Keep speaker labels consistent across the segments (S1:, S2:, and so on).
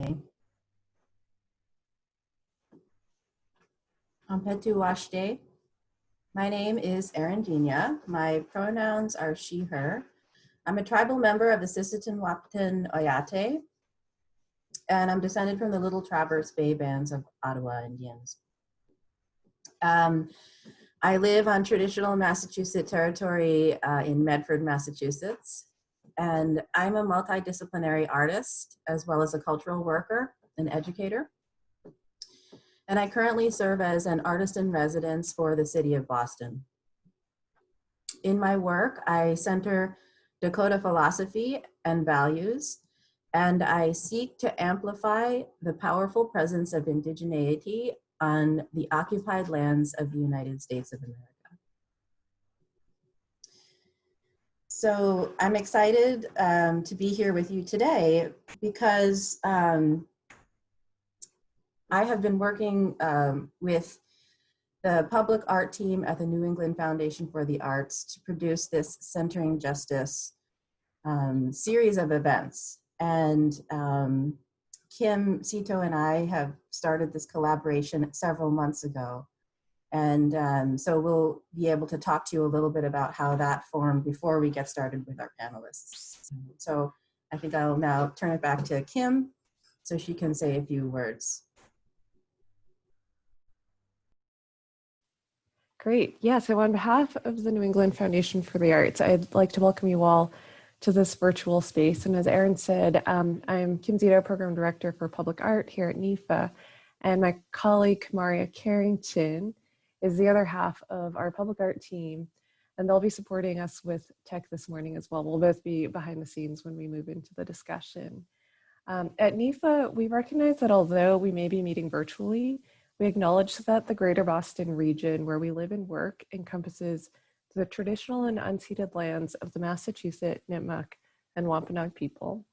S1: Ampetu Washte. My name is Erendina. My pronouns are she, her. I'm a tribal member of the Sisseton Wapton Oyate, and I'm descended from the Little Traverse Bay bands of Ottawa Indians. I live on traditional Massachusetts territory in Medford, Massachusetts, and I'm a multidisciplinary artist as well as a cultural worker and educator. And I currently serve as an artist in residence for the city of Boston. In my work, I center Dakota philosophy and values, and I seek to amplify the powerful presence of indigeneity on the occupied lands of the United States of America. So I'm excited to be here with you today because I have been working with the public art team at the New England Foundation for the Arts to produce this Centering Justice series of events. And Kim Sito and I have started this collaboration several months ago. And so we'll be able to talk to you a little bit about how that formed before we get started with our panelists. So I think I'll now turn it back to Kim so she can say a few words.
S2: Great. Yeah, so on behalf of the New England Foundation for the Arts, I'd like to welcome you all to this virtual space. And as Erin said, I'm Kim Zito, Program Director for Public Art here at Nifa, and my colleague Kamaria Carrington is the other half of our public art team, and they'll be supporting us with tech this morning as well. We'll both be behind the scenes when we move into the discussion. At Nifa, we recognize that although we may be meeting virtually, we acknowledge that the greater Boston region where we live and work encompasses the traditional and unceded lands of the Massachusetts, Nipmuc, and Wampanoag people,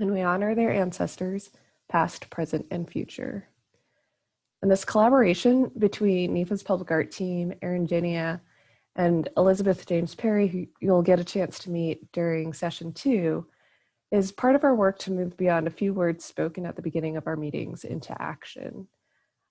S2: and we honor their ancestors, past, present, and future. And this collaboration between Nifa's public art team, Erendina, and Elizabeth James Perry, who you'll get a chance to meet during session 2, is part of our work to move beyond a few words spoken at the beginning of our meetings into action.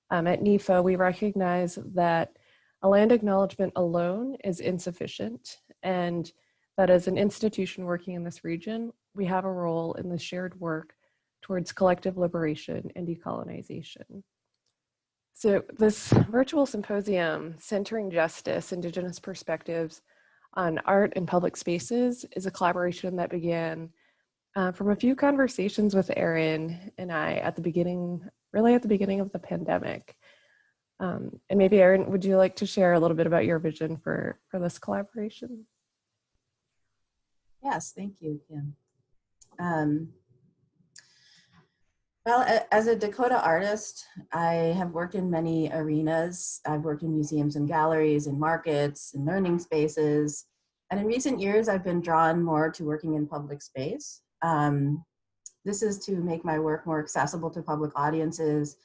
S2: At Nifa, we recognize that a land acknowledgement alone is insufficient, and that as an institution working in this region, we have a role in the shared work towards collective liberation and decolonization. So this virtual symposium, Centering Justice, Indigenous Perspectives on Art and Public Spaces, is a collaboration that began from a few conversations with Erin and I at the beginning, really at the beginning of the pandemic. And maybe Erin, would you like to share a little bit about your vision for this collaboration?
S1: Yes, thank you, Kim. Well, as a Dakota artist, I have worked in many arenas. I've worked in museums and galleries, in markets, in learning spaces. And in recent years, I've been drawn more to working in public space. This is to make my work more accessible to public audiences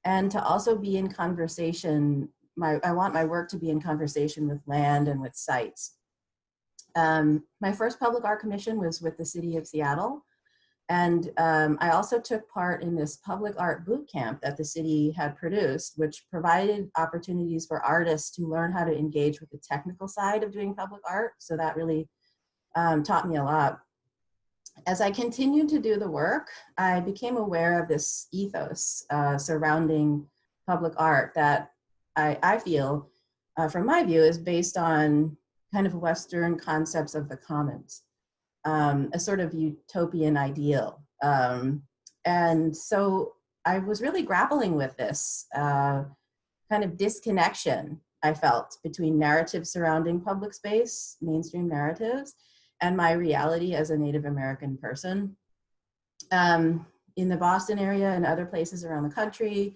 S1: and to also be in conversation. I want my work to be in conversation with land and with sites. My first public art commission was with the city of Seattle. And I also took part in this public art boot camp that the city had produced, which provided opportunities for artists to learn how to engage with the technical side of doing public art. So that really taught me a lot. As I continued to do the work, I became aware of this ethos surrounding public art that I feel, from my view, is based on kind of Western concepts of the commons. A sort of utopian ideal. And so I was really grappling with this kind of disconnection I felt between narratives surrounding public space, mainstream narratives, and my reality as a Native American person. In the Boston area and other places around the country,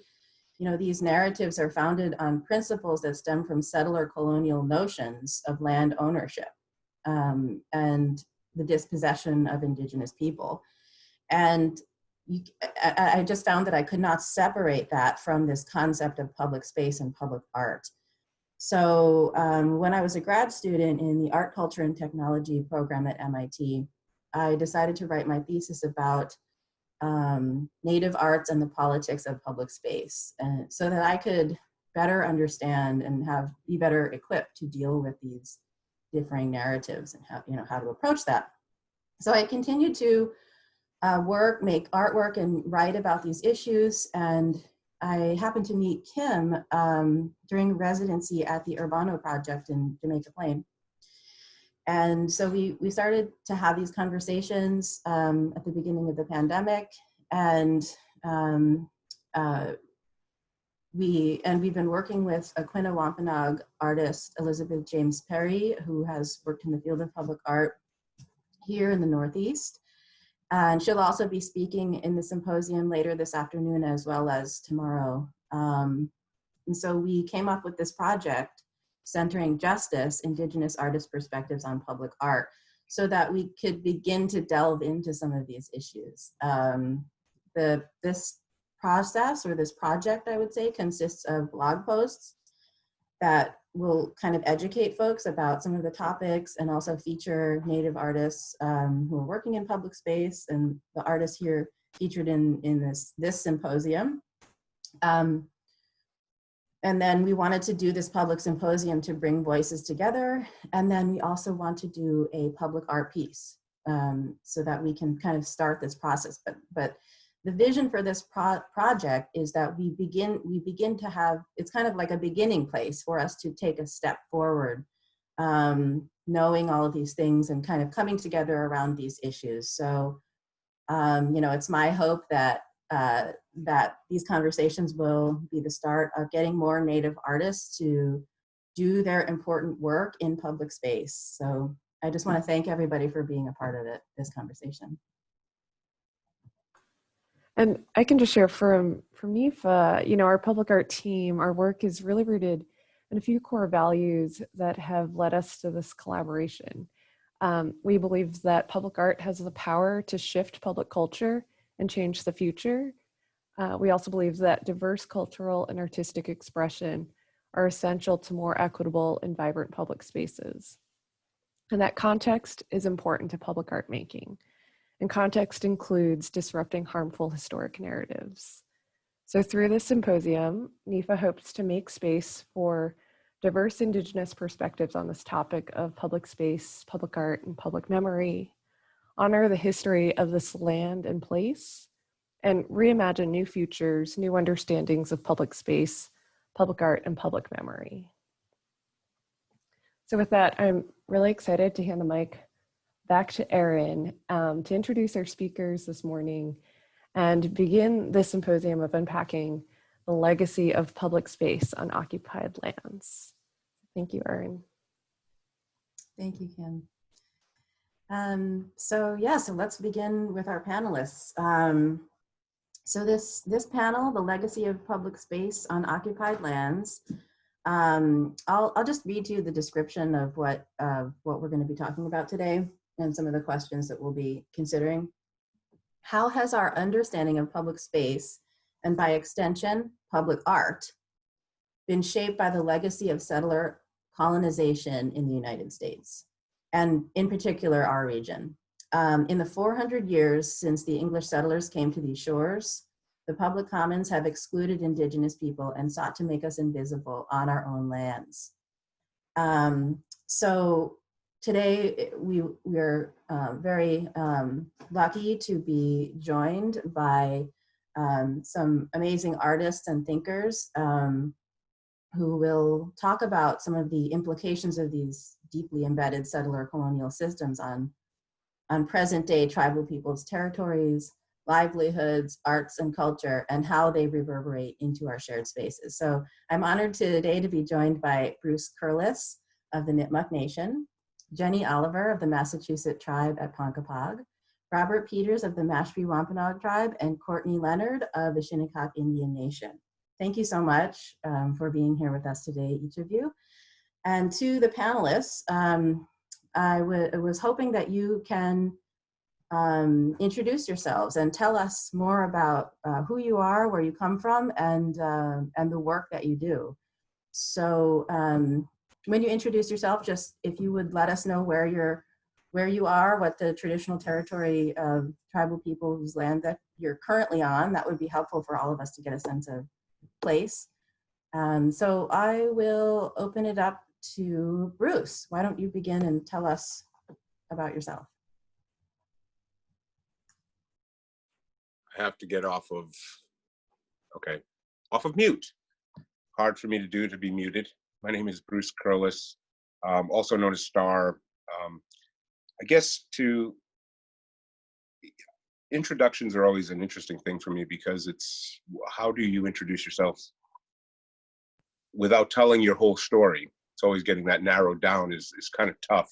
S1: you know, these narratives are founded on principles that stem from settler-colonial notions of land ownership and the dispossession of Indigenous people. And I just found that I could not separate that from this concept of public space and public art. So when I was a grad student in the Art, Culture, and Technology program at MIT, I decided to write my thesis about Native arts and the politics of public space, and so that I could better understand and be better equipped to deal with these differing narratives and how to approach that. So I continued to make artwork and write about these issues, and I happened to meet Kim during residency at the Urbano Project in Jamaica Plain. And so we started to have these conversations at the beginning of the pandemic, and we've been working with a Quina Wampanoag artist, Elizabeth James Perry, who has worked in the field of public art here in the Northeast. And she'll also be speaking in the symposium later this afternoon as well as tomorrow. And so we came up with this project centering justice, Indigenous artist perspectives on public art, so that we could begin to delve into some of these issues. This process, or this project, I would say, consists of blog posts that will kind of educate folks about some of the topics and also feature Native artists who are working in public space, and the artists here featured in this symposium. And then we wanted to do this public symposium to bring voices together. And then we also want to do a public art piece so that we can kind of start this process. But the vision for this project is that we begin to have, it's kind of like a beginning place for us to take a step forward, knowing all of these things and kind of coming together around these issues. So, it's my hope that these conversations will be the start of getting more Native artists to do their important work in public space. So I just want to thank everybody for being a part of this conversation.
S2: And I can just share from Nifa, our public art team, our work is really rooted in a few core values that have led us to this collaboration. We believe that public art has the power to shift public culture and change the future. We also believe that diverse cultural and artistic expression are essential to more equitable and vibrant public spaces. And that context is important to public art making. And context includes disrupting harmful historic narratives. So through this symposium, Nifa hopes to make space for diverse Indigenous perspectives on this topic of public space, public art, and public memory, honor the history of this land and place, and reimagine new futures, new understandings of public space, public art, and public memory. So with that, I'm really excited to hand the mic back to Erin to introduce our speakers this morning and begin this symposium of unpacking the legacy of public space on occupied lands. Thank you, Erin.
S1: Thank you, Kim. So let's begin with our panelists. So this panel, The Legacy of Public Space on Occupied Lands, I'll just read to you the description of what we're going to be talking about today and some of the questions that we'll be considering. How has our understanding of public space, and by extension, public art, been shaped by the legacy of settler colonization in the United States, and in particular, our region? In the 400 years since the English settlers came to these shores, the public commons have excluded Indigenous people and sought to make us invisible on our own lands. So today, we're very lucky to be joined by some amazing artists and thinkers who will talk about some of the implications of these deeply embedded settler colonial systems on present-day tribal peoples' territories, livelihoods, arts, and culture, and how they reverberate into our shared spaces. So I'm honored today to be joined by Bruce Curlis of the Nipmuc Nation, Jenny Oliver of the Massachusetts tribe at Ponkapog, Robert Peters of the Mashpee Wampanoag tribe, and Courtney Leonard of the Shinnecock Indian Nation. Thank you so much for being here with us today, each of you. And to the panelists, I was hoping that you can introduce yourselves and tell us more about who you are, where you come from, and the work that you do. So when you introduce yourself, just if you would let us know where where you are, what the traditional territory of tribal people whose land that you're currently on. That would be helpful for all of us to get a sense of place. So I will open it up to Bruce. Why don't you begin and tell us about yourself?
S3: I have to get off of mute. Hard for me to do, to be muted. My name is Bruce Curlis, also known as Star. I guess introductions are always an interesting thing for me, because it's, how do you introduce yourself without telling your whole story? It's always getting that narrowed down is kind of tough,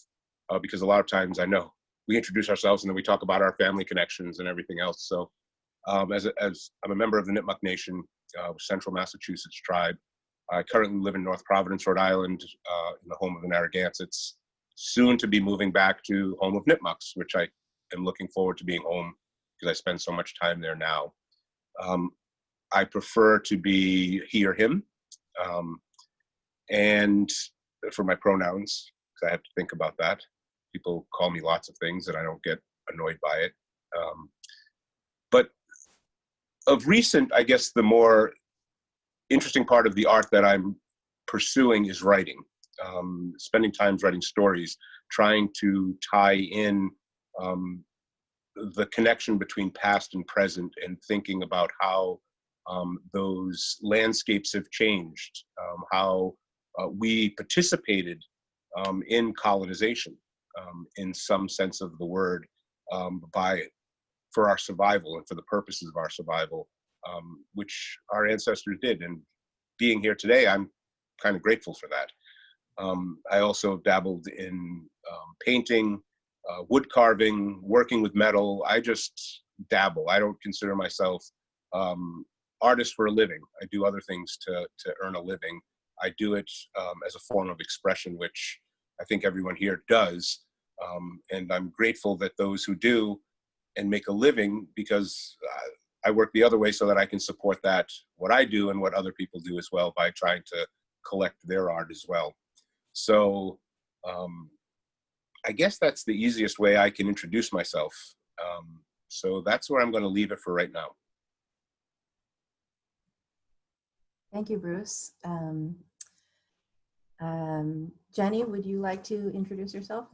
S3: because a lot of times I know we introduce ourselves and then we talk about our family connections and everything else. So as I'm a member of the Nipmuc Nation, Central Massachusetts tribe. I currently live in North Providence, Rhode Island, in the home of the Narragansetts. Soon to be moving back to home of Nipmucs, which I am looking forward to being home, because I spend so much time there now. I prefer to be he or him, and for my pronouns, because I have to think about that. People call me lots of things and I don't get annoyed by it. But of recent, I guess the more interesting part of the art that I'm pursuing is writing. Spending time writing stories, trying to tie in the connection between past and present, and thinking about how those landscapes have changed, how we participated in colonization, in some sense of the word, for our survival and for the purposes of our survival, which our ancestors did. And being here today, I'm kind of grateful for that. I also dabbled in painting, wood carving, working with metal. I just dabble. I don't consider myself artist for a living. I do other things to earn a living. I do it as a form of expression, which I think everyone here does. And I'm grateful that those who do and make a living, because I work the other way so that I can support that, what I do and what other people do as well, by trying to collect their art as well. So I guess that's the easiest way I can introduce myself. So that's where I'm going to leave it for right now.
S1: Thank you, Bruce. Jenny, would you like to introduce yourself?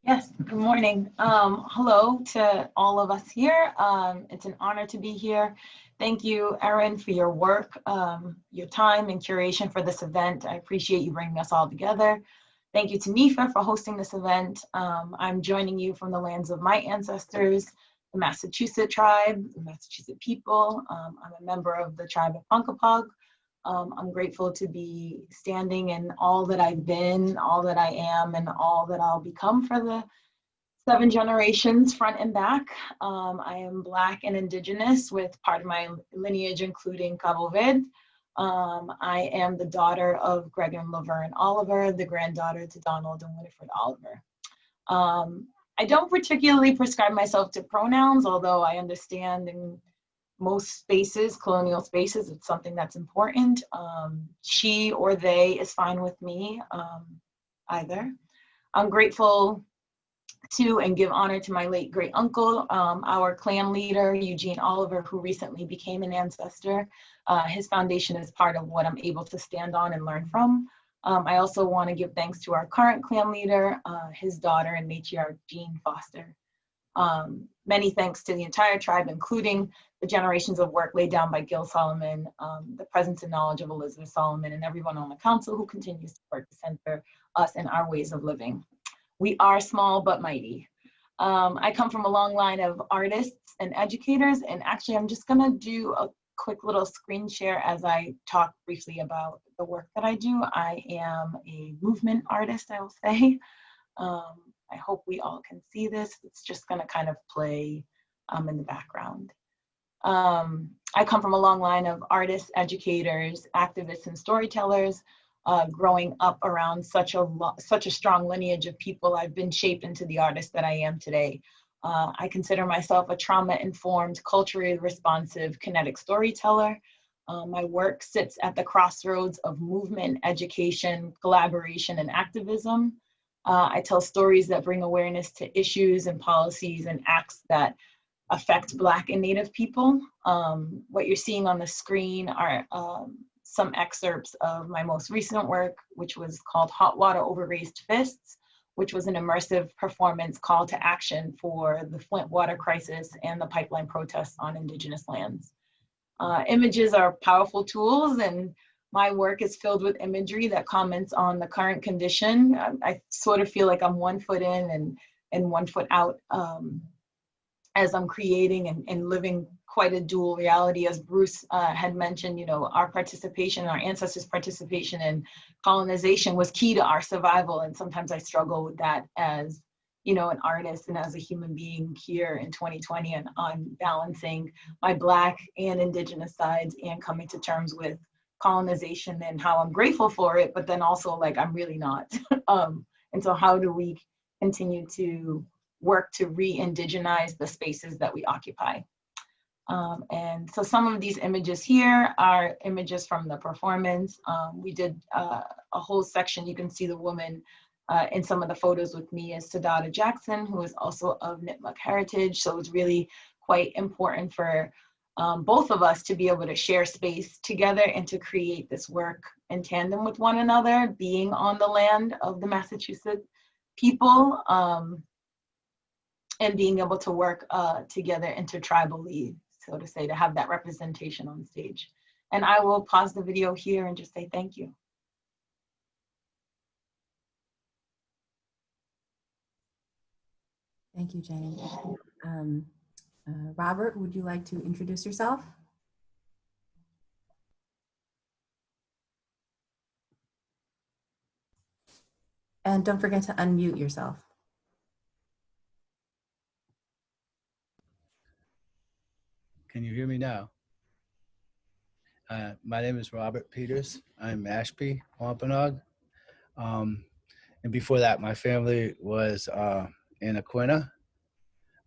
S4: Yes, good morning. Hello to all of us here. It's an honor to be here. Thank you, Erin, for your work, your time and curation for this event. I appreciate you bringing us all together. Thank you to Nifa for hosting this event. I'm joining you from the lands of my ancestors, the Massachusetts tribe, the Massachusetts people. I'm a member of the tribe of Punkapug. I'm grateful to be standing in all that I've been, all that I am, and all that I'll become for the 7 generations front and back. I am Black and Indigenous, with part of my lineage including Cabo Verde. I am the daughter of Greg and Laverne Oliver, the granddaughter to Donald and Winifred Oliver. I don't particularly prescribe myself to pronouns, although I understand in most spaces, colonial spaces, it's something that's important. She or they is fine with me, either. I'm grateful to and give honor to my late great uncle, our clan leader, Eugene Oliver, who recently became an ancestor. His foundation is part of what I'm able to stand on and learn from. I also want to give thanks to our current clan leader, his daughter and matriarch, Jean Foster. Many thanks to the entire tribe, including the generations of work laid down by Gil Solomon, the presence and knowledge of Elizabeth Solomon, and everyone on the council who continues to work to center us in our ways of living. We are small but mighty. I come from a long line of artists and educators, and actually I'm just gonna do a quick little screen share as I talk briefly about the work that I do. I am a movement artist, I will say. I hope we all can see this. It's just gonna kind of play in the background. I come from a long line of artists, educators, activists, and storytellers. Growing up around such a strong lineage of people, I've been shaped into the artist that I am today. I consider myself a trauma-informed, culturally responsive, kinetic storyteller. My work sits at the crossroads of movement, education, collaboration, and activism. I tell stories that bring awareness to issues and policies and acts that affect Black and Native people. What you're seeing on the screen are some excerpts of my most recent work, which was called Hot Water Over Raised Fists, which was an immersive performance call to action for the Flint water crisis and the pipeline protests on Indigenous lands. Images are powerful tools, and my work is filled with imagery that comments on the current condition. I sort of feel like I'm 1 foot in and 1 foot out as I'm creating and living quite a dual reality. As Bruce had mentioned, you know, our participation, our ancestors' participation in colonization was key to our survival. And sometimes I struggle with that as, you know, an artist and as a human being here in 2020, and on balancing my Black and Indigenous sides and coming to terms with colonization and how I'm grateful for it, but then also like I'm really not. And so how do we continue to work to re-indigenize the spaces that we occupy? And so some of these images here are images from the performance. We did a whole section. You can see the woman in some of the photos with me is Sadada Jackson, who is also of Nipmuc heritage. So it's really quite important for both of us to be able to share space together and to create this work in tandem with one another, being on the land of the Massachusetts people, and being able to work together intertribally, so to say, to have that representation on stage. And I will pause the video here and just say thank you.
S1: Thank you, Jenny. Robert, would you like to introduce yourself? And don't forget to unmute yourself.
S5: Can you hear me now? My name is Robert Peters. I'm Mashpee, Wampanoag. And before that, my family was in Aquinnah.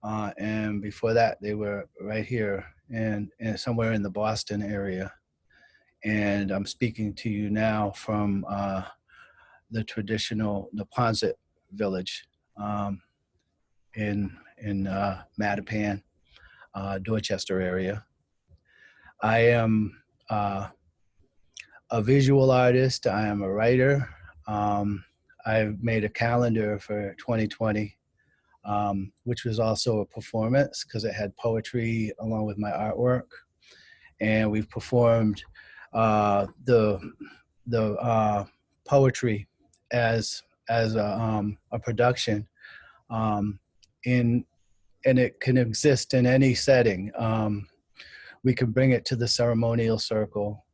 S5: And before that, they were right here in somewhere in the Boston area. And I'm speaking to you now from the traditional Neponset village in Mattapan, Dorchester area. I am a visual artist. I am a writer. I've made a calendar for 2020, which was also a performance because it had poetry along with my artwork. And we've performed the poetry as a production, and it can exist in any setting. We can bring it to the ceremonial circle.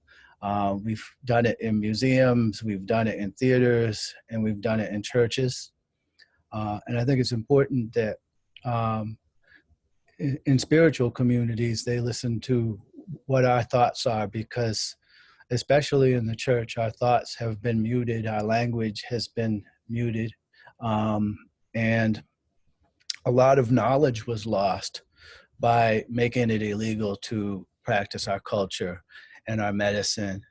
S5: We've done it in museums, we've done it in theaters, and we've done it in churches. And I think it's important that in spiritual communities, they listen to what our thoughts are, because especially in the church, our thoughts have been muted, our language has been muted, and a lot of knowledge was lost by making it illegal to practice our culture and our medicine.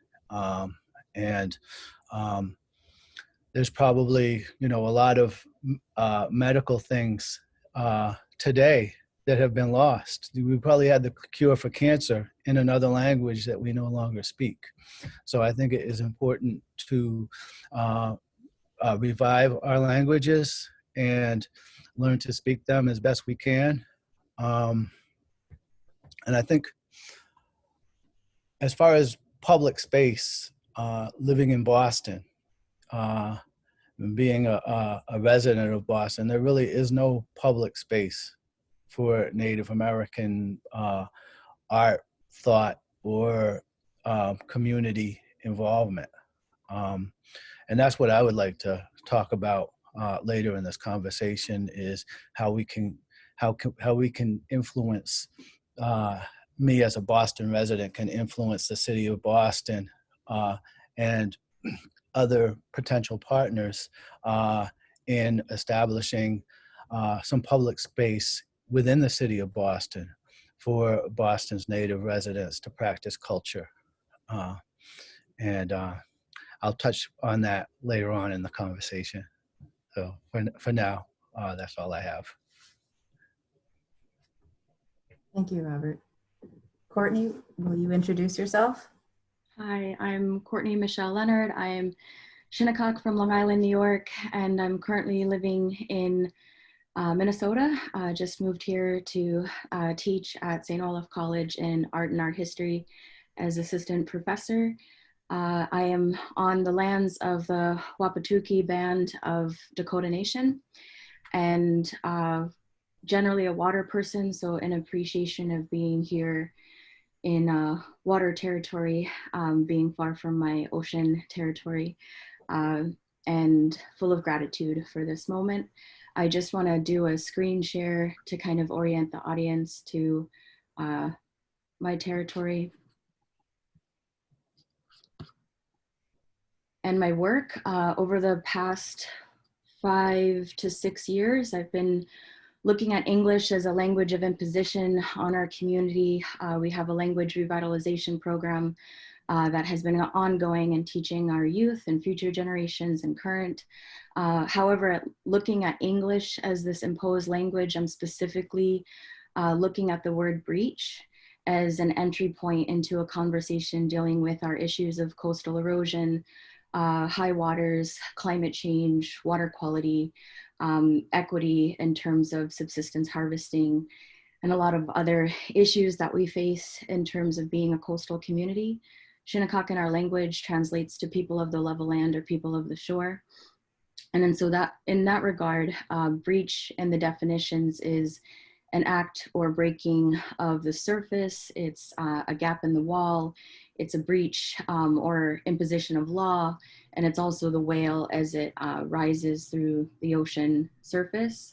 S5: There's probably, you know, a lot of medical things today that have been lost. We probably had the cure for cancer in another language that we no longer speak. So I think it is important to revive our languages and learn to speak them as best we can. And I think as far as public space, living in Boston, being a resident of Boston, there really is no public space for Native American art, thought, or community involvement. And that's what I would like to talk about later in this conversation, is how we can influence, me as a Boston resident can influence the city of Boston and other potential partners in establishing some public space within the city of Boston for Boston's Native residents to practice culture. And I'll touch on that later on in the conversation. So for now, that's all I have.
S1: Thank you, Robert. Courtney, will you introduce yourself?
S6: Hi, I'm Courtney Michelle Leonard. I'm Shinnecock from Long Island, New York, and I'm currently living in Minnesota. Just moved here to teach at St. Olaf College in Art and Art History as assistant professor. I am on the lands of the Wapatuki Band of Dakota Nation, and generally a water person, so an appreciation of being here in water territory, being far from my ocean territory, and full of gratitude for this moment. I just want to do a screen share to kind of orient the audience to my territory and my work. Over the past 5 to 6 years, I've been looking at English as a language of imposition on our community. We have a language revitalization program that has been ongoing and teaching our youth and future generations and current. However, looking at English as this imposed language, I'm specifically looking at the word breach as an entry point into a conversation dealing with our issues of coastal erosion, high waters, climate change, water quality, equity in terms of subsistence harvesting, and a lot of other issues that we face in terms of being a coastal community. Shinnecock in our language translates to people of the level land or people of the shore. And then so that in that regard, breach in the definitions is an act or breaking of the surface. It's a gap in the wall. It's a breach or imposition of law. And it's also the whale as it rises through the ocean surface.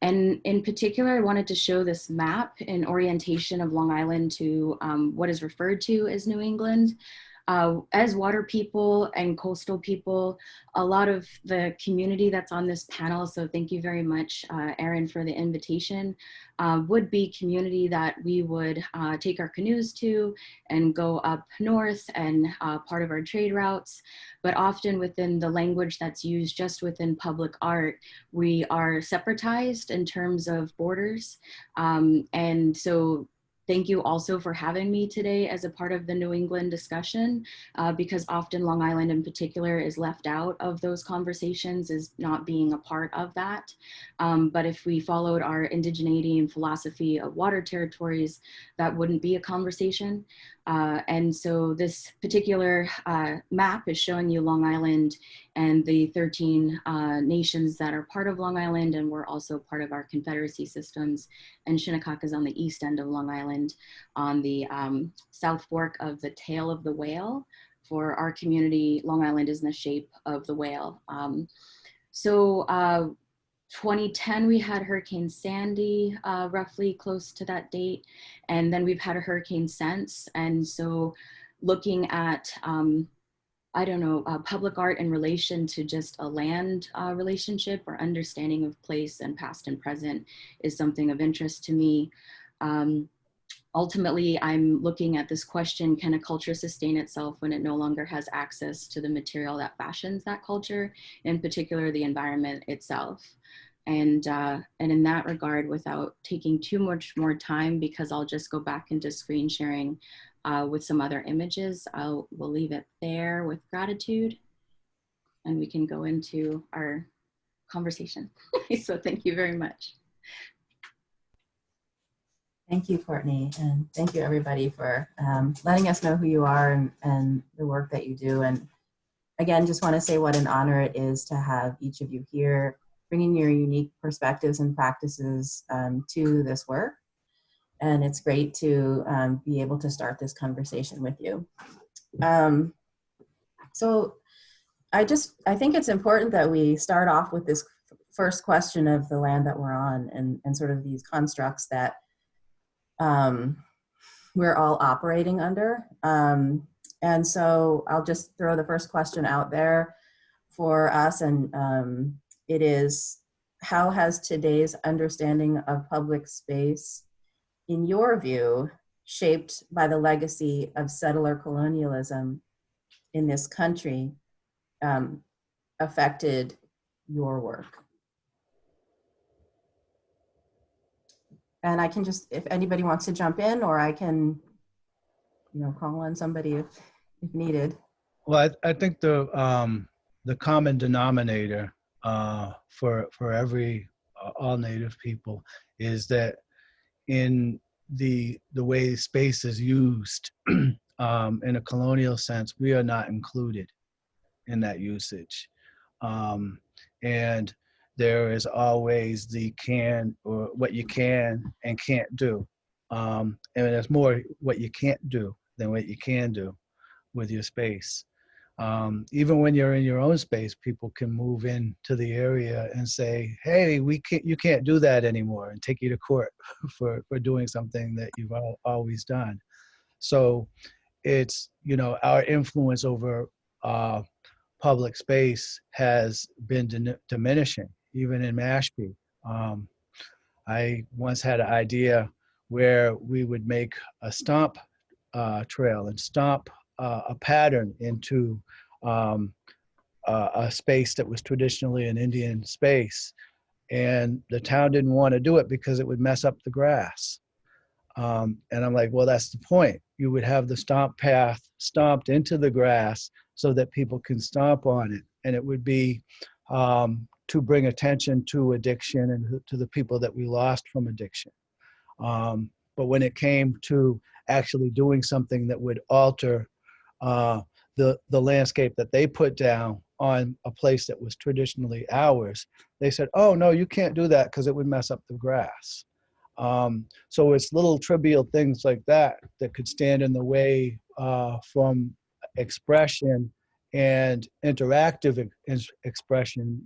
S6: And in particular, I wanted to show this map in orientation of Long Island to what is referred to as New England. As water people and coastal people, a lot of the community that's on this panel, so thank you very much, Erin, for the invitation, would be community that we would take our canoes to and go up north and part of our trade routes. But often within the language that's used just within public art, we are separatized in terms of borders. And so thank you also for having me today as a part of the New England discussion, because often Long Island in particular is left out of those conversations as not being a part of that. But if we followed our indigeneity and philosophy of water territories, that wouldn't be a conversation. And so this particular map is showing you Long Island and the 13 nations that are part of Long Island, and we're also part of our confederacy systems. And Shinnecock is on the east end of Long Island on the south fork of the tail of the whale. For our community, Long Island is in the shape of the whale. 2010, we had Hurricane Sandy, roughly close to that date. And then we've had a hurricane since. And so looking at, public art in relation to just a land relationship or understanding of place and past and present is something of interest to me. Ultimately, I'm looking at this question, can a culture sustain itself when it no longer has access to the material that fashions that culture, in particular the environment itself? And in that regard, without taking too much more time, because I'll just go back into screen sharing with some other images, we'll leave it there with gratitude, and we can go into our conversation. So thank you very much.
S1: Thank you, Courtney, and thank you everybody for letting us know who you are and the work that you do. And again, just want to say what an honor it is to have each of you here, bringing your unique perspectives and practices to this work. And it's great to be able to start this conversation with you. So I think it's important that we start off with this first question of the land that we're on and sort of these constructs that we're all operating under. And so I'll just throw the first question out there for us, and it is, how has today's understanding of public space, in your view, shaped by the legacy of settler colonialism in this country, affected your work. And I can just, if anybody wants to jump in, or I can, call on somebody if needed.
S5: Well, I think the common denominator for every all Native people is that in the way space is used in a colonial sense, we are not included in that usage, and there is always the can, or what you can and can't do, and there's more what you can't do than what you can do with your space. Even when you're in your own space, people can move into the area and say, "Hey, you can't do that anymore," and take you to court for doing something that you've always done. So it's, our influence over public space has been diminishing, even in Mashpee. I once had an idea where we would make a stomp trail and stomp a pattern into a space that was traditionally an Indian space. And the town didn't want to do it because it would mess up the grass. And I'm like, well, that's the point. You would have the stomp path stomped into the grass so that people can stomp on it. And it would be to bring attention to addiction and to the people that we lost from addiction. But when it came to actually doing something that would alter the landscape that they put down on a place that was traditionally ours, they said, oh, no, you can't do that because it would mess up the grass. So it's little trivial things like that that could stand in the way from expression and interactive expression,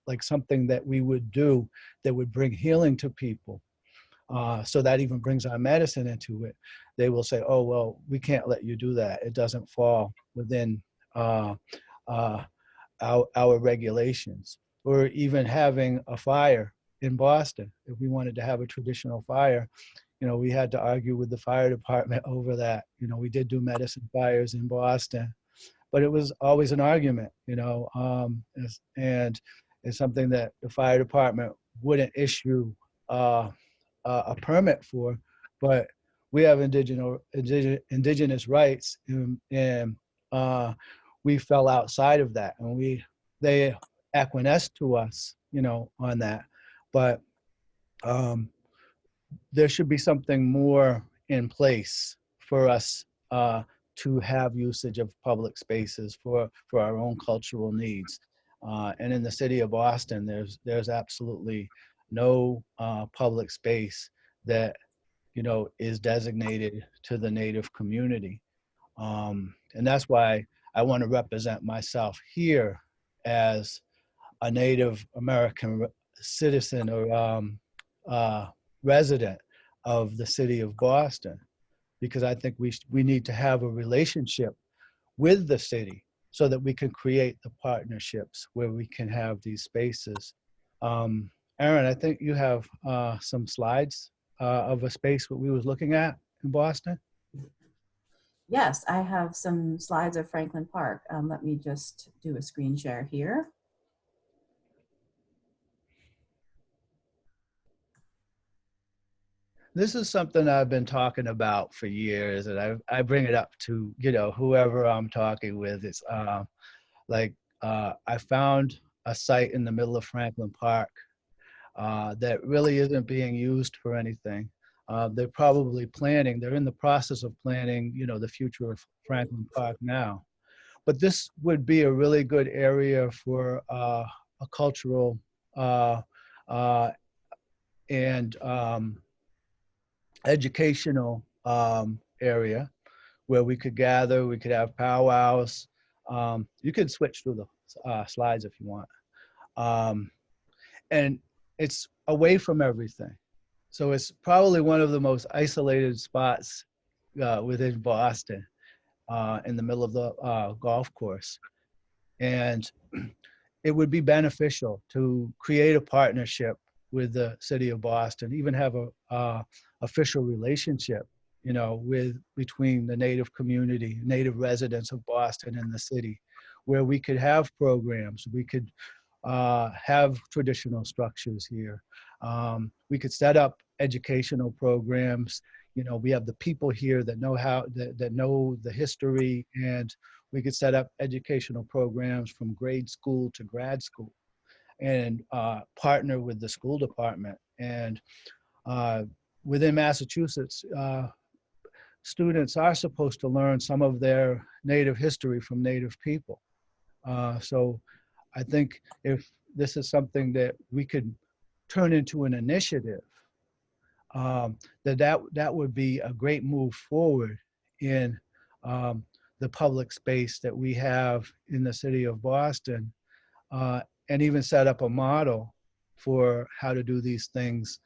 S5: like something that we would do that would bring healing to people. So that even brings our medicine into it. They will say, oh, well, we can't let you do that. It doesn't fall within our regulations. Or even having a fire in Boston. If we wanted to have a traditional fire, we had to argue with the fire department over that. We did do medicine fires in Boston, but it was always an argument, and it's something that the fire department wouldn't issue a permit for, but we have indigenous rights, and we fell outside of that, and they acquiesced to us, on that. But there should be something more in place for us to have usage of public spaces for our own cultural needs. And in the city of Boston, there's absolutely no public space that is designated to the Native community. And that's why I want to represent myself here as a Native American citizen or resident of the city of Boston, because I think we need to have a relationship with the city so that we can create the partnerships where we can have these spaces. Aaron, I think you have some slides of a space that we was looking at in Boston.
S1: Yes, I have some slides of Franklin Park. Let me just do a screen share here.
S5: This is something I've been talking about for years, and I bring it up to whoever I'm talking with. It's I found a site in the middle of Franklin Park that really isn't being used for anything. They're probably planning. They're in the process of planning, the future of Franklin Park now. But this would be a really good area for a cultural and educational area where we could gather, we could have powwows. You could switch through the slides if you want. And it's away from everything. So it's probably one of the most isolated spots within Boston, in the middle of the golf course. And it would be beneficial to create a partnership with the city of Boston, even have a official relationship, between the Native community, Native residents of Boston and the city, where we could have programs. We could have traditional structures here. We could set up educational programs. You know, we have the people here that know that know the history, and we could set up educational programs from grade school to grad school, and partner with the school department. And within Massachusetts, students are supposed to learn some of their Native history from Native people. So I think if this is something that we could turn into an initiative, that would be a great move forward in the public space that we have in the city of Boston, and even set up a model for how to do these things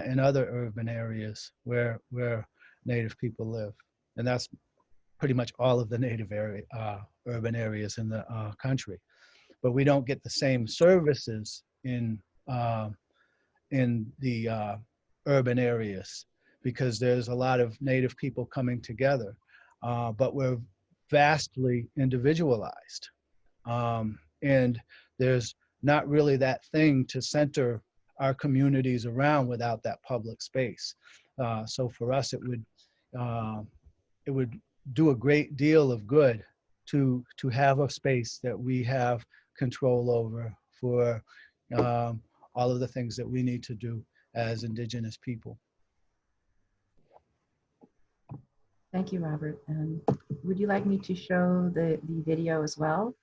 S5: in other urban areas where Native people live. And that's pretty much all of the Native urban areas in the country. But we don't get the same services in the urban areas because there's a lot of Native people coming together, but we're vastly individualized. And there's not really that thing to center our communities around without that public space. So for us, it would do a great deal of good to have a space that we have control over for all of the things that we need to do as Indigenous people.
S1: Thank you, Robert. And would you like me to show the video as well?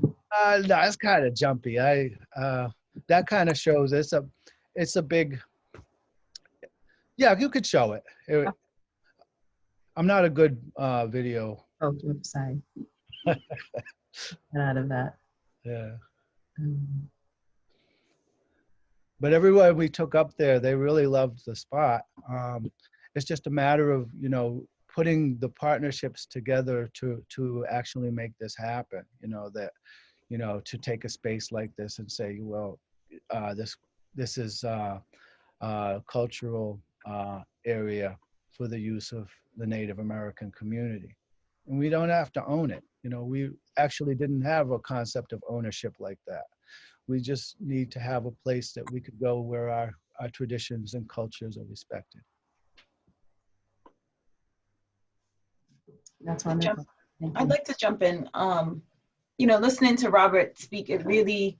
S5: No, it's kind of jumpy. That kind of shows it's a big. Yeah, you could show it. I'm not a good video.
S1: Oh, whoops, sorry. Get out of that.
S5: Yeah. But everywhere we took up there, they really loved the spot. It's just a matter of, you know, putting the partnerships together to actually make this happen. You know, that, you know, to take a space like this and say, well, this is a cultural area for the use of the Native American community. And we don't have to own it. You know, we actually didn't have a concept of ownership like that. We just need to have a place that we could go where our traditions and cultures are respected.
S1: That's wonderful. Thank you.
S4: I'd like to jump in. You know, listening to Robert speak, it really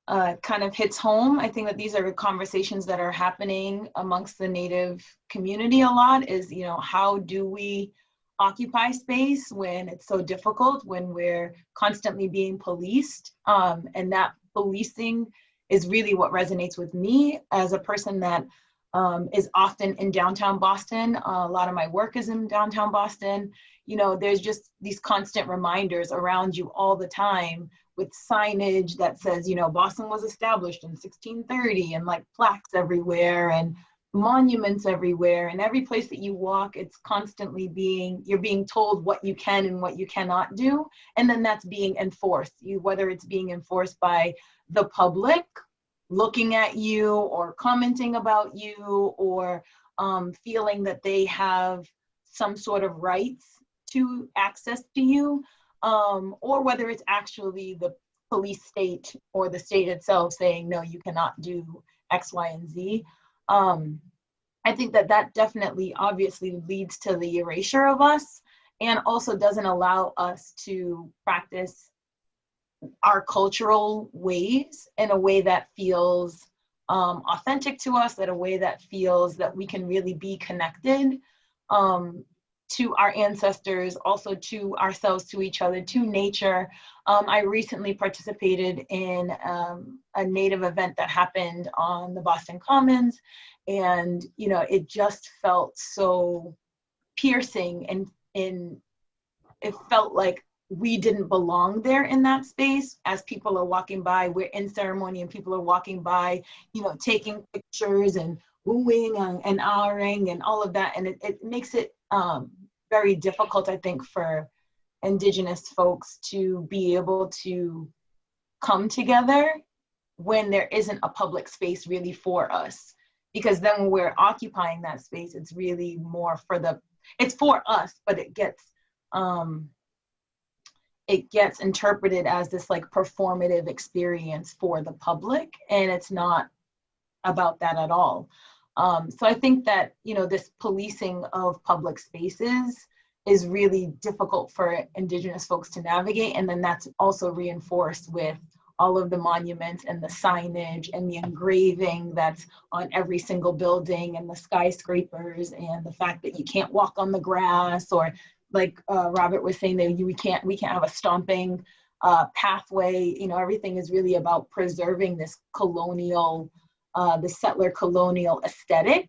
S4: kind of hits home. I think that these are conversations that are happening amongst the Native community a lot is, you know, how do we occupy space when it's so difficult, when we're constantly being policed, and that policing is really what resonates with me as a person that is often in downtown Boston. A lot of my work is in downtown Boston. You know, there's just these constant reminders around you all the time with signage that says, you know, Boston was established in 1630, and like plaques everywhere and monuments everywhere, and every place that you walk, it's constantly you're being told what you can and what you cannot do. And then that's being enforced, whether it's being enforced by the public looking at you or commenting about you, or feeling that they have some sort of rights to access to you, or whether it's actually the police state or the state itself saying, no, you cannot do X, Y, and Z. I think that that definitely obviously leads to the erasure of us, and also doesn't allow us to practice our cultural ways in a way that feels authentic to us, in a way that feels that we can really be connected to our ancestors, also to ourselves, to each other, to nature. I recently participated in a Native event that happened on the Boston Commons, and you know, it just felt so piercing, and it felt like we didn't belong there in that space. As people are walking by, we're in ceremony and people are walking by, you know, taking pictures and wooing and ahhing and all of that. And it makes it very difficult, I think, for Indigenous folks to be able to come together when there isn't a public space really for us. Because then when we're occupying that space, it's really more it's for us, but it gets, it gets interpreted as this like performative experience for the public, and it's not about that at all. So I think that, you know, this policing of public spaces is really difficult for Indigenous folks to navigate. And then that's also reinforced with all of the monuments and the signage and the engraving that's on every single building and the skyscrapers and the fact that you can't walk on the grass, or like Robert was saying, that we can't have a stomping pathway. You know, everything is really about preserving this colonial, the settler-colonial aesthetic,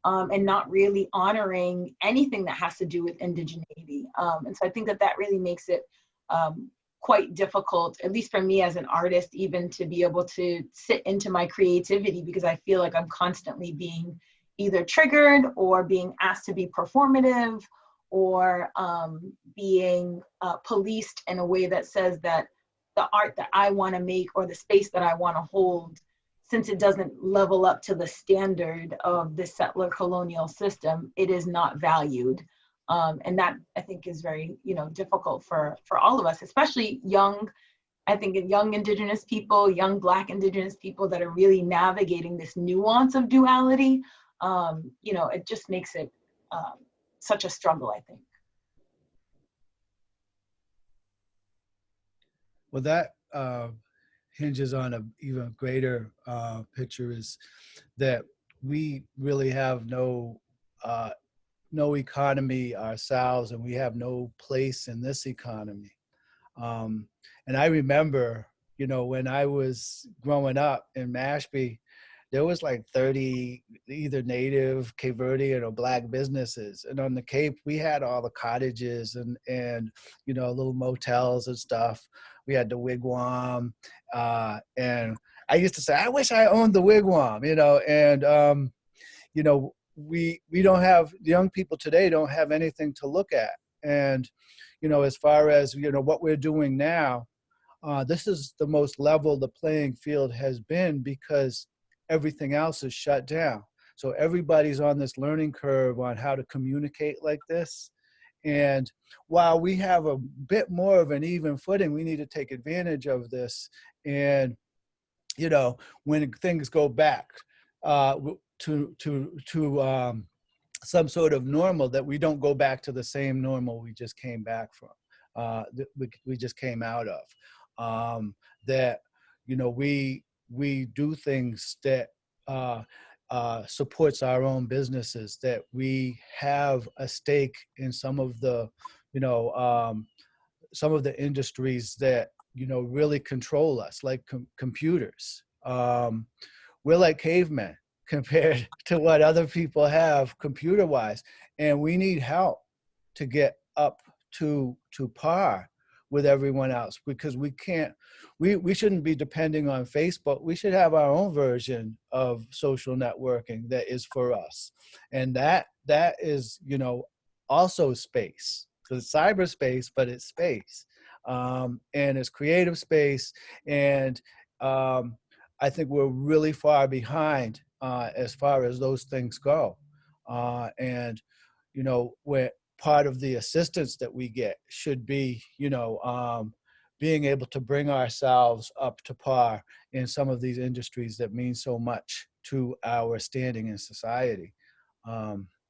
S4: and not really honoring anything that has to do with indigeneity. And so I think that that really makes it quite difficult, at least for me as an artist, even to be able to sit into my creativity, because I feel like I'm constantly being either triggered or being asked to be performative, or being policed in a way that says that the art that I want to make or the space that I want to hold, since it doesn't level up to the standard of the settler colonial system, it is not valued. And that, I think, is very, you know, difficult for all of us, especially young, I think young Indigenous people, young Black Indigenous people that are really navigating this nuance of duality. You know, it just makes it such a struggle, I think.
S5: Well, that hinges on an even greater picture, is that we really have no economy ourselves, and we have no place in this economy. And I remember, you know, when I was growing up in Mashpee, there was like 30 either native, Cape Verdean, or Black businesses. And on the Cape, we had all the cottages and you know, little motels and stuff. We had the wigwam. And I used to say, I wish I owned the wigwam, you know, and, you know, we don't have, young people today don't have anything to look at. And, you know, as far as, you know, what we're doing now, this is the most level the playing field has been, because everything else is shut down. So everybody's on this learning curve on how to communicate like this. And while we have a bit more of an even footing, we need to take advantage of this. And, you know, when things go back to some sort of normal, that we don't go back to the same normal we just came back from, we just came out of. That, you know, we do things that supports our own businesses, that we have a stake in some of the, you know, some of the industries that, you know, really control us, like computers. We're like cavemen compared to what other people have computer-wise, and we need help to get up to par with everyone else, because we can't, we shouldn't be depending on Facebook. We should have our own version of social networking that is for us. And that is, you know, also space. So it's cyberspace, but it's space. And it's creative space. And I think we're really far behind as far as those things go. And, you know, we're, part of the assistance that we get should be, you know, being able to bring ourselves up to par in some of these industries that mean so much to our standing in society.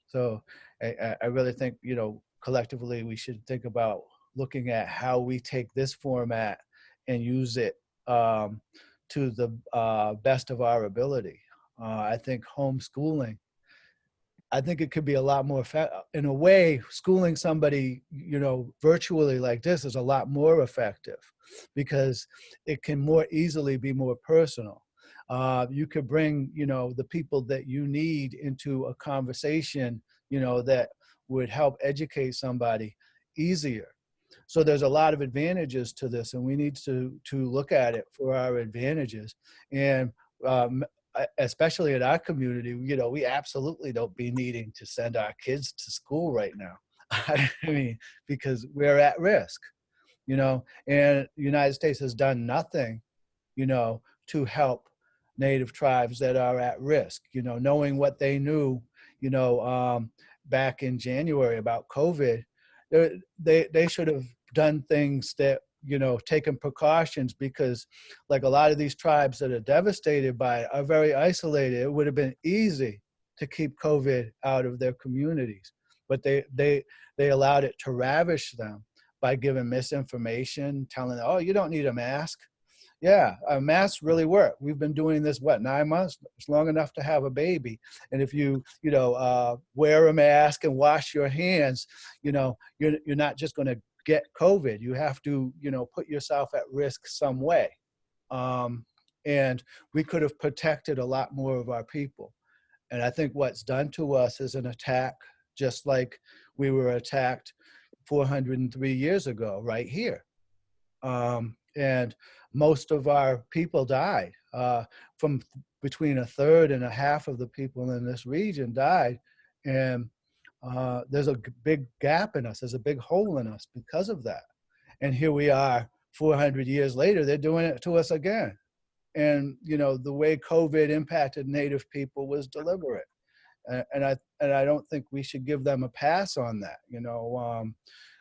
S5: So I really think, you know, collectively we should think about looking at how we take this format and use it to the best of our ability. I think homeschooling, I think it could be a lot more, in a way, schooling somebody, you know, virtually like this is a lot more effective, because it can more easily be more personal. You could bring, you know, the people that you need into a conversation, you know, that would help educate somebody easier. So there's a lot of advantages to this, and we need to look at it for our advantages. And especially in our community, you know, we absolutely don't be needing to send our kids to school right now. I mean, because we're at risk, you know, and the United States has done nothing, you know, to help Native tribes that are at risk, you know, knowing what they knew, you know, back in January about COVID, they should have done things that, you know, taken precautions, because like a lot of these tribes that are devastated by it are very isolated. It would have been easy to keep COVID out of their communities, but they allowed it to ravish them by giving misinformation, telling them, oh, you don't need a mask. Yeah, masks really work. We've been doing this, what, 9 months? It's long enough to have a baby. And if you wear a mask and wash your hands, you know, you're not just going to get COVID. You have to, you know, put yourself at risk some way. And we could have protected a lot more of our people. And I think what's done to us is an attack, just like we were attacked 403 years ago, right here. And most of our people died. From between a third and a half of the people in this region died. And there's a big gap in us. There's a big hole in us because of that. And here we are 400 years later, they're doing it to us again. And, you know, the way COVID impacted Native people was deliberate. And I don't think we should give them a pass on that. You know,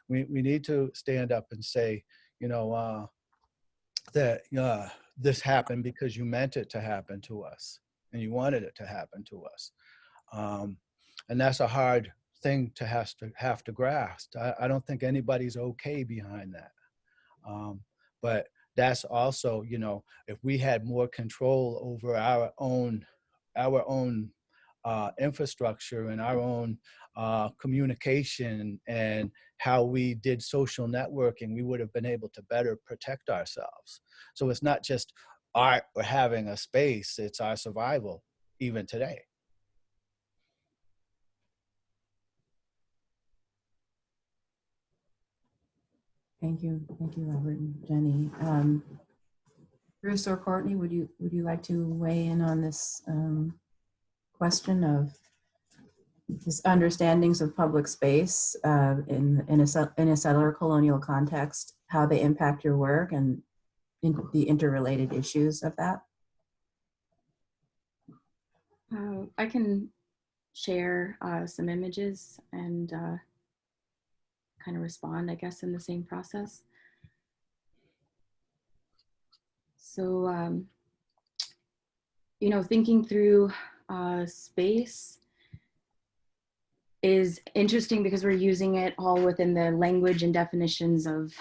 S5: we need to stand up and say, you know, that this happened because you meant it to happen to us and you wanted it to happen to us. And that's a hard thing to have to grasp. I don't think anybody's okay behind that. But that's also, you know, if we had more control over our own infrastructure and our own communication and how we did social networking, we would have been able to better protect ourselves. So it's not just art or having a space, it's our survival even today.
S1: Thank you, Robert and Jenny. Bruce or Courtney, would you like to weigh in on this question of this understandings of public space in a settler-colonial context, how they impact your work and the interrelated issues of that?
S6: I can share some images and kind of respond, I guess, in the same process. So, you know, thinking through space is interesting because we're using it all within the language and definitions of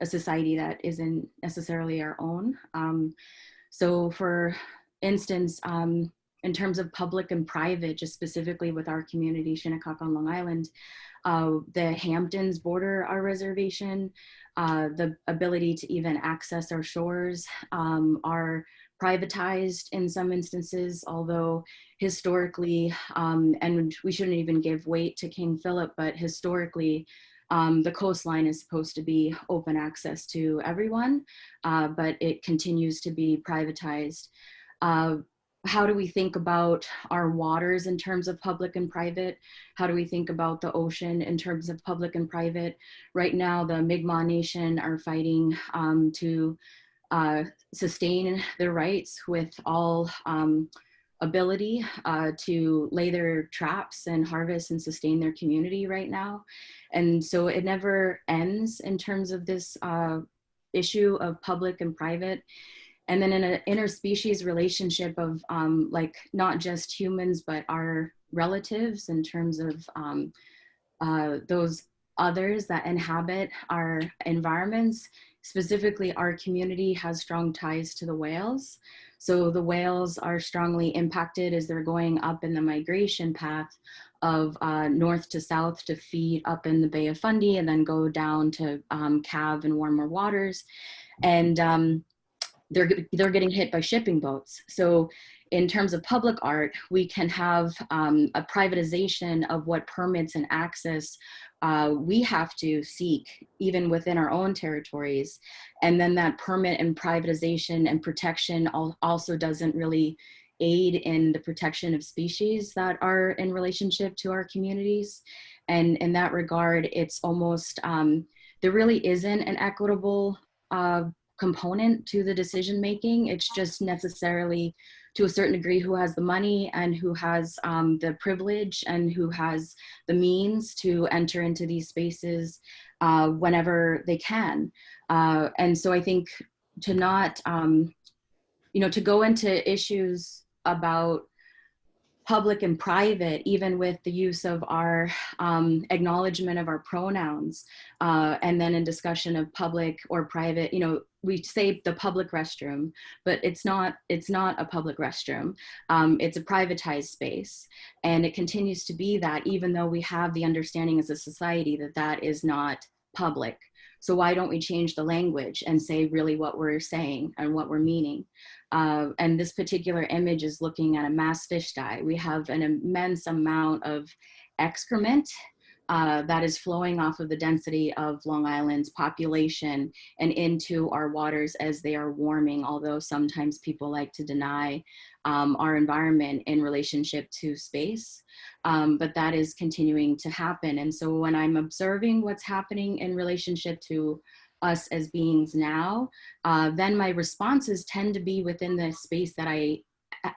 S6: a society that isn't necessarily our own. So for instance, in terms of public and private, just specifically with our community, Shinnecock on Long Island, the Hamptons border our reservation, the ability to even access our shores are privatized in some instances, although historically, and we shouldn't even give weight to King Philip, but historically, the coastline is supposed to be open access to everyone, but it continues to be privatized. How do we think about our waters in terms of public and private? How do we think about the ocean in terms of public and private? Right now, the Mi'kmaq Nation are fighting to sustain their rights with all ability to lay their traps and harvest and sustain their community right now. And so it never ends in terms of this issue of public and private. And then in an interspecies relationship of like not just humans, but our relatives in terms of those others that inhabit our environments. Specifically, our community has strong ties to the whales. So the whales are strongly impacted as they're going up in the migration path of north to south to feed up in the Bay of Fundy and then go down to calve and warmer waters. And they're getting hit by shipping boats. So in terms of public art, we can have a privatization of what permits and access we have to seek even within our own territories. And then that permit and privatization and protection also doesn't really aid in the protection of species that are in relationship to our communities. And in that regard, it's almost, there really isn't an equitable component to the decision making. It's just necessarily to a certain degree, who has the money and who has the privilege and who has the means to enter into these spaces whenever they can. And so I think to not, to go into issues about public and private, even with the use of our acknowledgement of our pronouns, and then in discussion of public or private, we say the public restroom, but it's not a public restroom. It's a privatized space, and it continues to be that, even though we have the understanding as a society that that is not public. So why don't we change the language and say really what we're saying and what we're meaning? And this particular image is looking at a mass fish dye. We have an immense amount of excrement that is flowing off of the density of Long Island's population and into our waters as they are warming, although sometimes people like to deny our environment in relationship to space. But that is continuing to happen. And so when I'm observing what's happening in relationship to us as beings now, then my responses tend to be within the space that I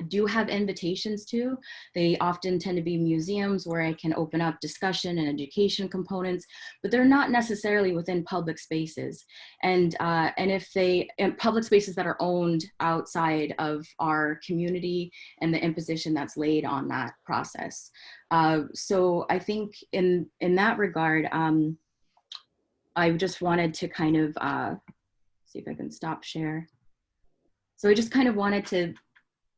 S6: do have invitations to. They often tend to be museums where I can open up discussion and education components, but they're not necessarily within public spaces. And if public spaces that are owned outside of our community and the imposition that's laid on that process. So I think in that regard, I just wanted to kind of see if I can stop share. So I just kind of wanted to,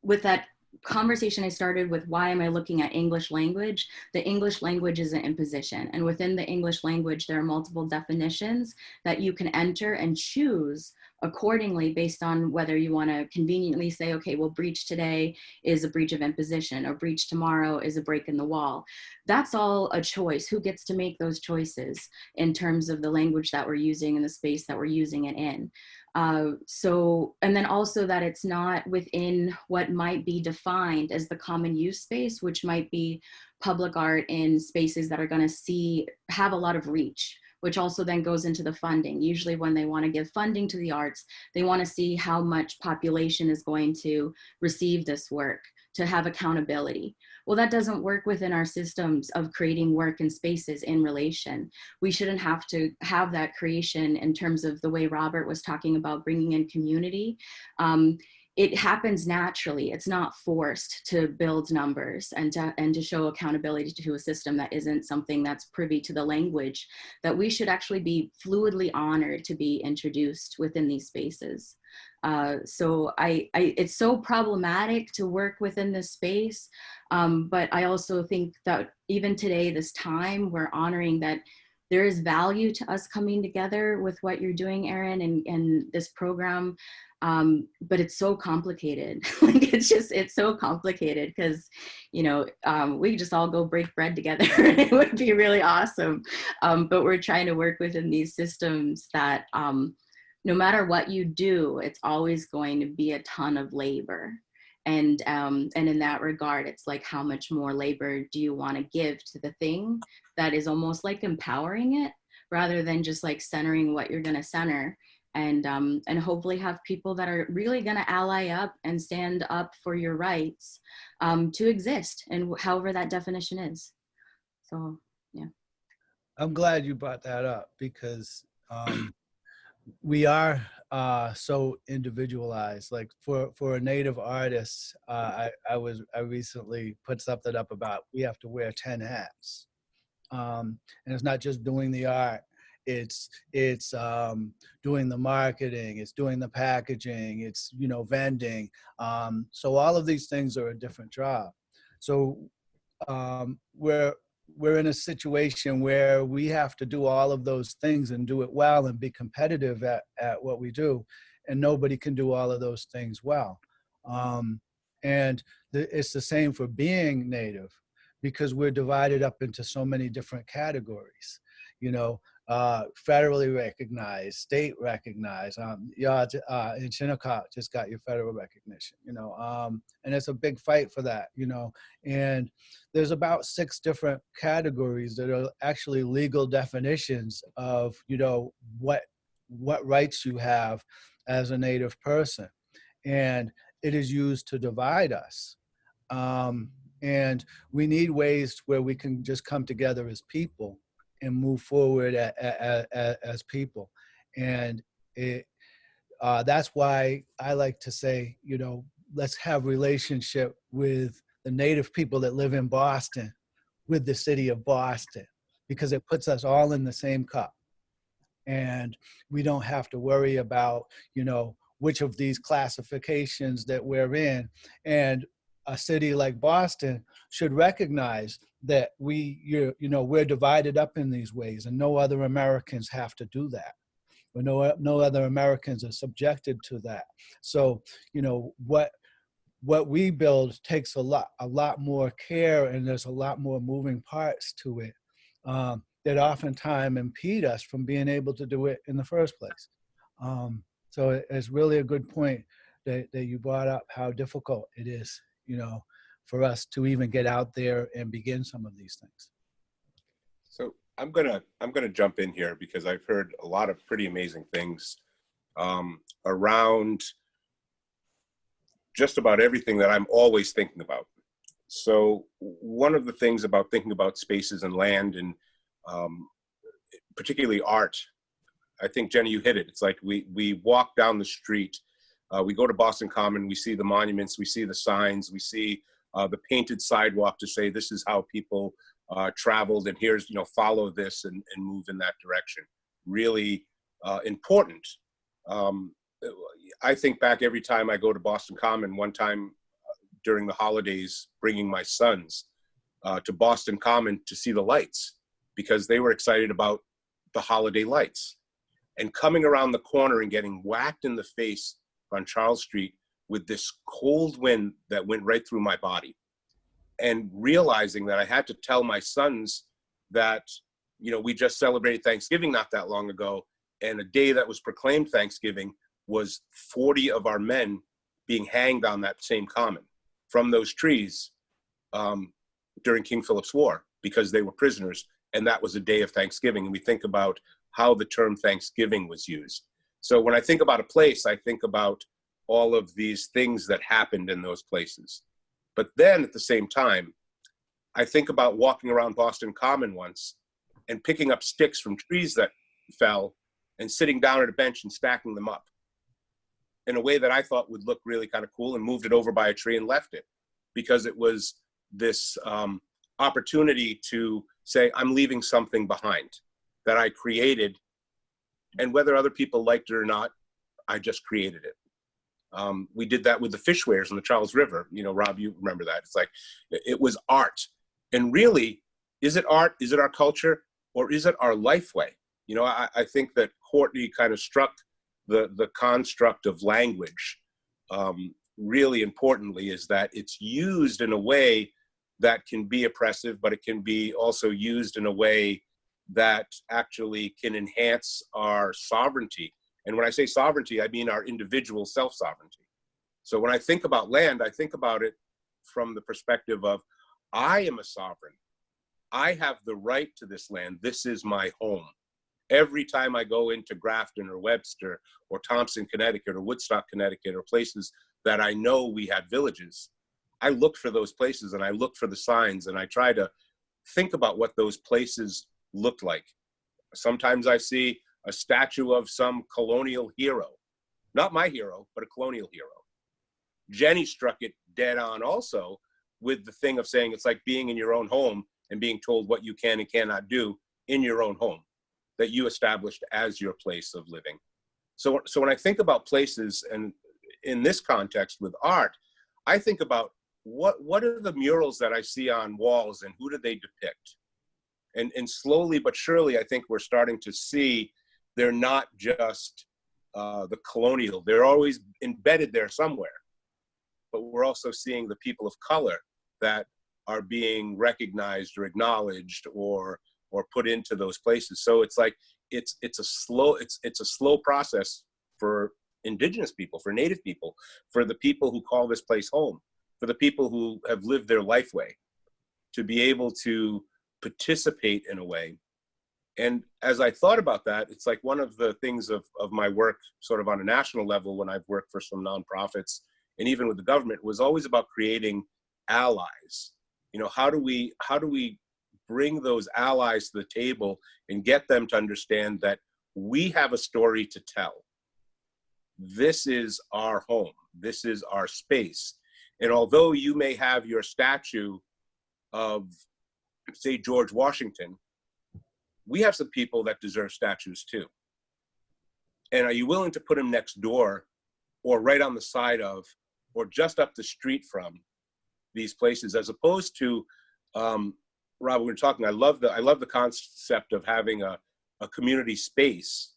S6: with that conversation I started with, why am I looking at English language? The English language is an imposition. And within the English language, there are multiple definitions that you can enter and choose accordingly based on whether you want to conveniently say, okay, well, breach today is a breach of imposition, or breach tomorrow is a break in the wall. That's all a choice. Who gets to make those choices in terms of the language that we're using and the space that we're using it in? And then also that it's not within what might be defined as the common use space, which might be public art in spaces that are going to have a lot of reach, which also then goes into the funding. Usually when they want to give funding to the arts, they want to see how much population is going to receive this work to have accountability. Well, that doesn't work within our systems of creating work and spaces in relation. We shouldn't have to have that creation in terms of the way Robert was talking about bringing in community. It happens naturally. It's not forced to build numbers and to show accountability to a system that isn't something that's privy to the language that we should actually be fluidly honored to be introduced within these spaces. So it's so problematic to work within this space, but I also think that even today, this time, we're honoring that there is value to us coming together with what you're doing, Erin, and this program. But it's so complicated. Like it's so complicated because, we could just all go break bread together and it would be really awesome. But we're trying to work within these systems that no matter what you do, it's always going to be a ton of labor. And in that regard, it's like, how much more labor do you want to give to the thing that is almost like empowering it, rather than just like centering what you're going to center, and hopefully have people that are really going to ally up and stand up for your rights to exist, and however that definition is. So, yeah.
S5: I'm glad you brought that up, because we are so individualized. Like for a Native artist, I recently put something up about we have to wear 10 hats, and it's not just doing the art. It's doing the marketing, it's doing the packaging, it's vending. So all of these things are a different job. So we're in a situation where we have to do all of those things and do it well and be competitive at what we do, and nobody can do all of those things well. And it's the same for being Native, because we're divided up into so many different categories, federally recognized, state recognized. In Shinnecock just got your federal recognition, and it's a big fight for that, and there's about 6 different categories that are actually legal definitions of, what rights you have as a Native person. And it is used to divide us. And we need ways where we can just come together as people and move forward as people. And that's why I like to say, you know, let's have relationship with the native people that live in Boston with the city of Boston, because it puts us all in the same cup. And we don't have to worry about, you know, which of these classifications that we're in. And a city like Boston should recognize that we're divided up in these ways, and no other Americans have to do that. Or no other Americans are subjected to that. So, you know, what we build takes a lot more care, and there's a lot more moving parts to it that oftentimes impede us from being able to do it in the first place. So it's really a good point that you brought up, how difficult it is, you know, for us to even get out there and begin some of these things.
S3: So I'm gonna jump in here because I've heard a lot of pretty amazing things around just about everything that I'm always thinking about. So one of the things about thinking about spaces and land, and particularly art, I think, Jenny, you hit it. It's like we walk down the street, we go to Boston Common, we see the monuments, we see the signs, we see the painted sidewalk to say this is how people traveled, and here's, you know, follow this and move in that direction. Really important. I think back every time I go to Boston Common. One time during the holidays, bringing my sons to Boston Common to see the lights, because they were excited about the holiday lights, and coming around the corner and getting whacked in the face on Charles Street with this cold wind that went right through my body, and realizing that I had to tell my sons that, you know, we just celebrated Thanksgiving not that long ago, and a day that was proclaimed Thanksgiving was 40 of our men being hanged on that same common from those trees during King Philip's War, because they were prisoners, and that was a day of Thanksgiving. And we think about how the term Thanksgiving was used. So when I think about a place, I think about all of these things that happened in those places. But then at the same time, I think about walking around Boston Common once and picking up sticks from trees that fell and sitting down at a bench and stacking them up in a way that I thought would look really kind of cool, and moved it over by a tree and left it, because it was this opportunity to say, I'm leaving something behind that I created, and whether other people liked it or not, I just created it. We did that with the fish weirs on the Charles River. You know, Rob, you remember that. It's like, it was art. And really, is it art? Is it our culture? Or is it our life way? You know, I think that Courtney kind of struck the construct of language really importantly, is that it's used in a way that can be oppressive, but it can be also used in a way that actually can enhance our sovereignty. And when I say sovereignty, I mean our individual self-sovereignty. So when I think about land, I think about it from the perspective of, I am a sovereign. I have the right to this land. This is my home. Every time I go into Grafton or Webster or Thompson, Connecticut, or Woodstock, Connecticut, or places that I know we had villages, I look for those places and I look for the signs, and I try to think about what those places looked like. Sometimes I see a statue of some colonial hero, not my hero, but a colonial hero. Jenny struck it dead on also with the thing of saying it's like being in your own home and being told what you can and cannot do in your own home that you established as your place of living. So when I think about places, and in this context with art, I think about what are the murals that I see on walls and who do they depict? And slowly but surely, I think we're starting to see they're not just the colonial, they're always embedded there somewhere. But we're also seeing the people of color that are being recognized or acknowledged or put into those places. So it's like it's a slow process for Indigenous people, for Native people, for the people who call this place home, for the people who have lived their life way, to be able to participate in a way. And as I thought about that, it's like one of the things of my work sort of on a national level, when I've worked for some nonprofits and even with the government, was always about creating allies. You know, how do we bring those allies to the table and get them to understand that we have a story to tell. This is our home. This is our space. And although you may have your statue of, say, George Washington, we have some people that deserve statues too. And are you willing to put them next door or right on the side of or just up the street from these places, as opposed to, Rob, we were talking, I love the concept of having a community space,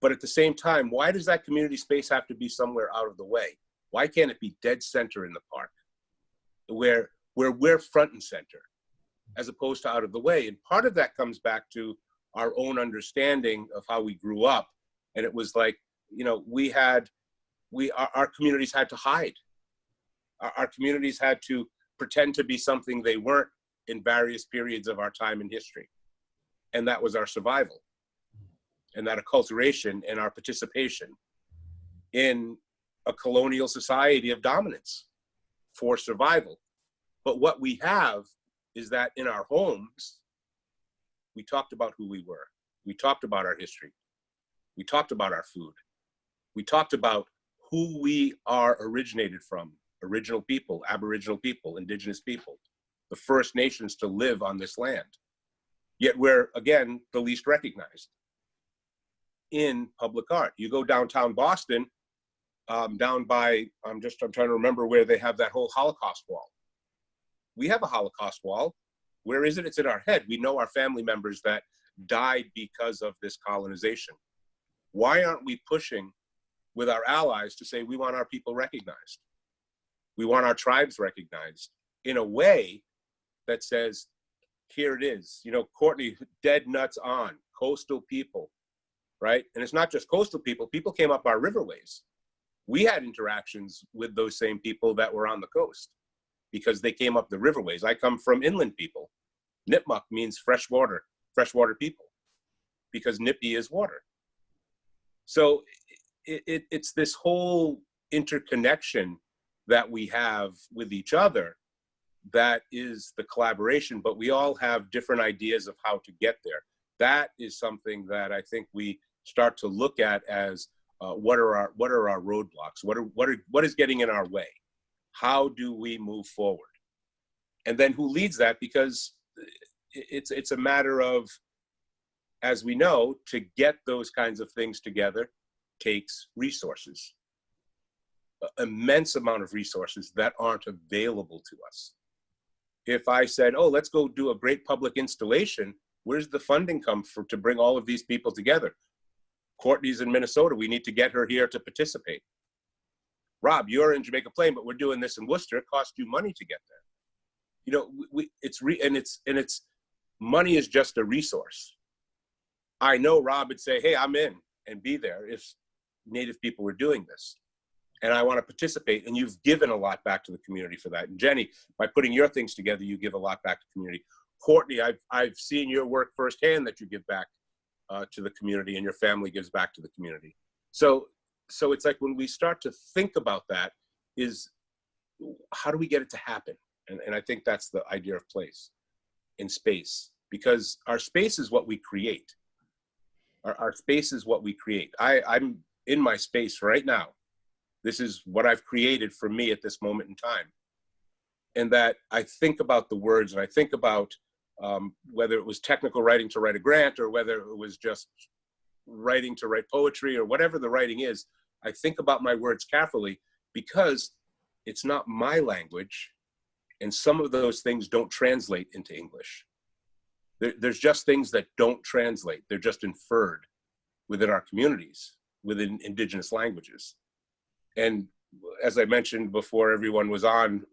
S3: but at the same time, why does that community space have to be somewhere out of the way? Why can't it be dead center in the park, where we're front and center, as opposed to out of the way? And part of that comes back to our own understanding of how we grew up. And it was like, you know, our communities had to hide. Our communities had to pretend to be something they weren't in various periods of our time in history. And that was our survival. And that acculturation and our participation in a colonial society of dominance for survival. But what we have is that in our homes, we talked about who we were. We talked about our history. We talked about our food. We talked about who we are originated from: original people, Aboriginal people, Indigenous people, the First Nations to live on this land. Yet we're, again, the least recognized in public art. You go downtown Boston, down by, I'm trying to remember where they have that whole Holocaust wall. We have a Holocaust wall. Where is it? It's in our head. We know our family members that died because of this colonization. Why aren't we pushing with our allies to say we want our people recognized? We want our tribes recognized in a way that says, here it is. You know, Courtney, dead nuts on, coastal people, right? And it's not just coastal people. People came up our riverways. We had interactions with those same people that were on the coast because they came up the riverways. I come from inland people. Nipmuc means freshwater people, because Nipi is water. So it's this whole interconnection that we have with each other that is the collaboration, but we all have different ideas of how to get there. That is something that I think we start to look at as what are our roadblocks? What is getting in our way? How do we move forward? And then who leads that? Because it's a matter of, as we know, to get those kinds of things together takes resources, immense amount of resources that aren't available to us. If I said, oh, let's go do a great public installation, where's the funding come from to bring all of these people together? Courtney's in Minnesota. We need to get her here to participate. Rob, you're in Jamaica Plain, but we're doing this in Worcester. It costs you money to get there. You know, money is just a resource. I know Rob would say, hey, I'm in, and be there if Native people were doing this. And I want to participate. And you've given a lot back to the community for that. And Jenny, by putting your things together, you give a lot back to the community. Courtney, I've seen your work firsthand that you give back to the community, and your family gives back to the community. So it's like when we start to think about that, is how do we get it to happen? And I think that's the idea of place and space, because our space is what we create. Our space is what we create. I'm in my space right now. This is what I've created for me at this moment in time. And that I think about the words, and I think about whether it was technical writing to write a grant, or whether it was just writing to write poetry, or whatever the writing is, I think about my words carefully, because it's not my language. And some of those things don't translate into English. There's just things that don't translate. They're just inferred within our communities, within Indigenous languages. And as I mentioned before everyone was on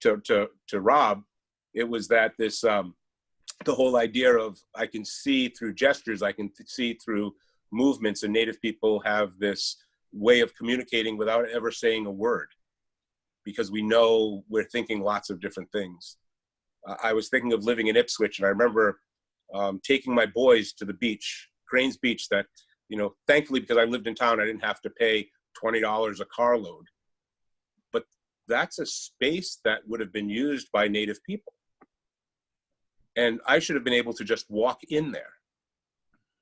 S3: to Rob, it was that this, the whole idea of, I can see through gestures, I can see through movements, and Native people have this way of communicating without ever saying a word, because we know we're thinking lots of different things. I was thinking of living in Ipswich, and I remember taking my boys to the beach, Cranes Beach, that, you know, thankfully, because I lived in town, I didn't have to pay $20 a carload. that's a space that would have been used by Native people. And I should have been able to just walk in there.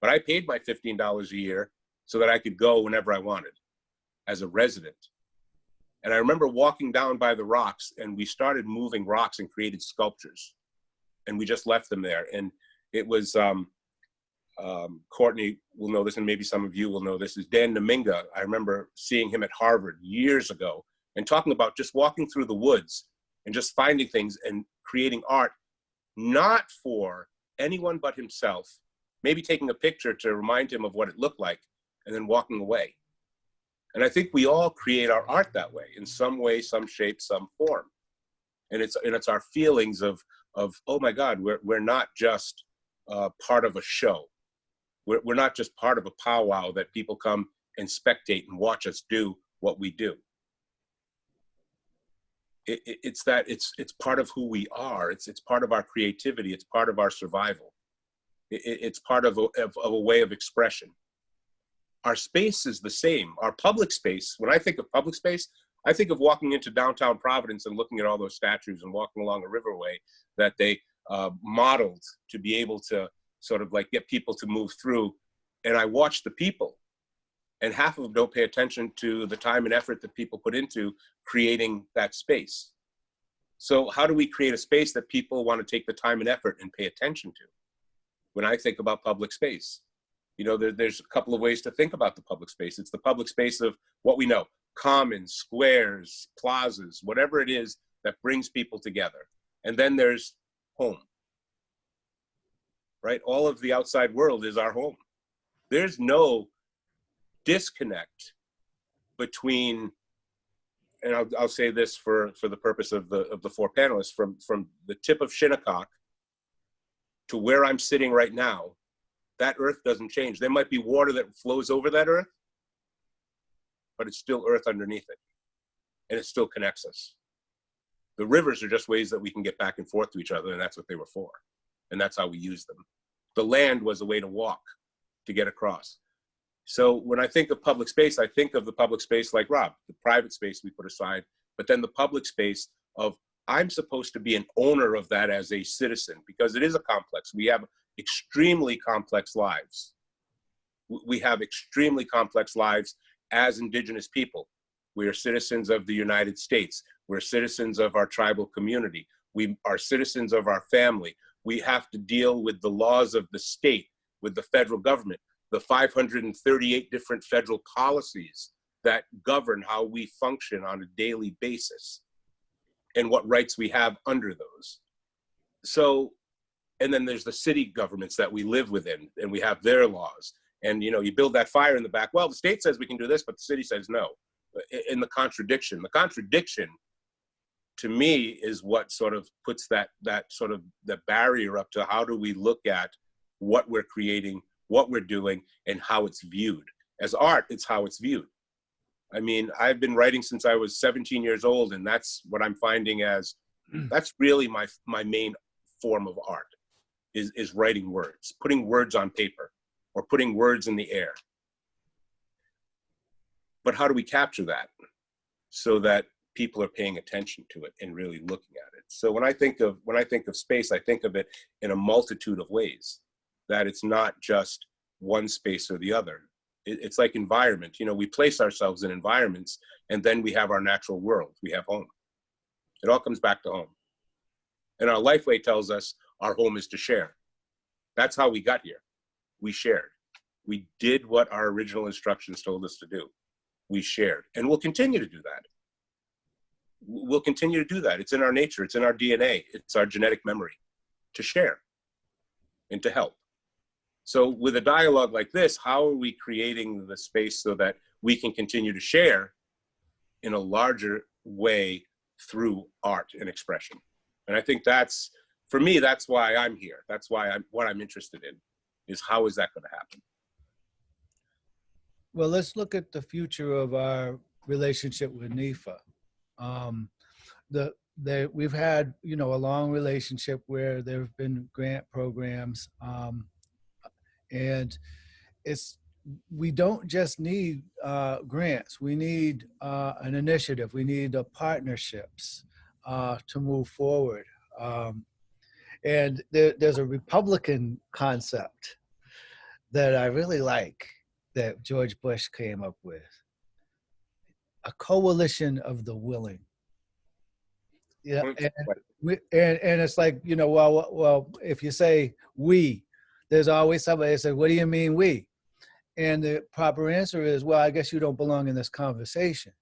S3: But I paid my $15 a year so that I could go whenever I wanted as a resident. And I remember walking down by the rocks, and we started moving rocks and created sculptures. And we just left them there. And it was, Courtney will know this, and maybe some of you will know this, is Dan Naminga. I remember seeing him at Harvard years ago and talking about just walking through the woods and just finding things and creating art, not for anyone but himself, maybe taking a picture to remind him of what it looked like, and then walking away. And I think we all create our art that way, in some way, some shape, some form. And it's our feelings of oh my God, we're not just part of a show. We're not just part of a powwow that people come and spectate and watch us do what we do. It's part of who we are. It's part of our creativity. It's part of our survival. It's part of a way of expression. Our space is the same. Our public space, when I think of public space, I think of walking into downtown Providence and looking at all those statues and walking along a riverway that they modeled to be able to sort of like get people to move through. And I watch the people, and half of them don't pay attention to the time and effort that people put into creating that space. So how do we create a space that people want to take the time and effort and pay attention to? When I think about public space, you know, there's a couple of ways to think about the public space. It's the public space of what we know, commons, squares, plazas, whatever it is that brings people together. And then there's home, right? All of the outside world is our home. There's no disconnect between, and I'll say this for the purpose of the four panelists, from the tip of Shinnecock to where I'm sitting right now, that earth doesn't change. There might be water that flows over that earth, but it's still earth underneath it, and it still connects us. The rivers are just ways that we can get back and forth to each other, and that's what they were for, and that's how we use them. The land was a way to walk, to get across. So when I think of public space, I think of the public space like Rob, the private space we put aside, but then the public space of I'm supposed to be an owner of that as a citizen, because it is a complex. We have extremely complex lives. We have extremely complex lives as Indigenous people. We are citizens of the United States. We're citizens of our tribal community. We are citizens of our family. We have to deal with the laws of the state, with the federal government, the 538 different federal policies that govern how we function on a daily basis and what rights we have under those. So, and then there's the city governments that we live within, and we have their laws. And you know, you build that fire in the back. Well, the state says we can do this, but the city says no. In the contradiction to me is what sort of puts that sort of the barrier up to how do we look at what we're creating, what we're doing, and how it's viewed. As art, it's how it's viewed. I mean, I've been writing since I was 17 years old, and that's what I'm finding as, that's really my main form of art, is writing words, putting words on paper, or putting words in the air. But how do we capture that so that people are paying attention to it and really looking at it? So when I think of space, I think of it in a multitude of ways, that it's not just one space or the other. It's like environment. You know, we place ourselves in environments, and then we have our natural world. We have home. It all comes back to home. And our Lifeway tells us our home is to share. That's how we got here. We shared. We did what our original instructions told us to do. We shared, and we'll continue to do that. We'll continue to do that. It's in our nature. It's in our DNA. It's our genetic memory to share and to help. So with a dialogue like this, how are we creating the space so that we can continue to share in a larger way through art and expression? And I think that's, for me, that's why I'm here. That's why what I'm interested in, is how is that going to happen?
S5: Well, let's look at the future of our relationship with Nifa. We've had, you know, a long relationship where there have been grant programs, and it's we don't just need grants. We need an initiative. We need partnerships to move forward. And there's a Republican concept that I really like that George Bush came up with: a coalition of the willing. Yeah, and it's like, you know, well, if you say we, there's always somebody that says, "What do you mean we?" And the proper answer is, well, I guess you don't belong in this conversation.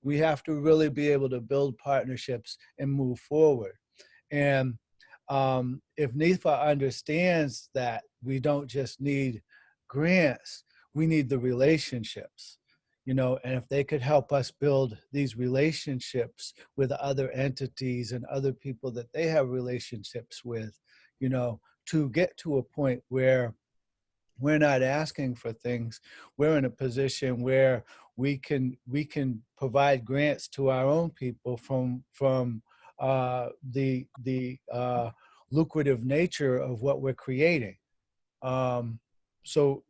S5: We have to really be able to build partnerships and move forward. And if Nifa understands that we don't just need grants, we need the relationships, you know, and if they could help us build these relationships with other entities and other people that they have relationships with, you know, to get to a point where we're not asking for things, we're in a position where we can provide grants to our own people from the lucrative nature of what we're creating. So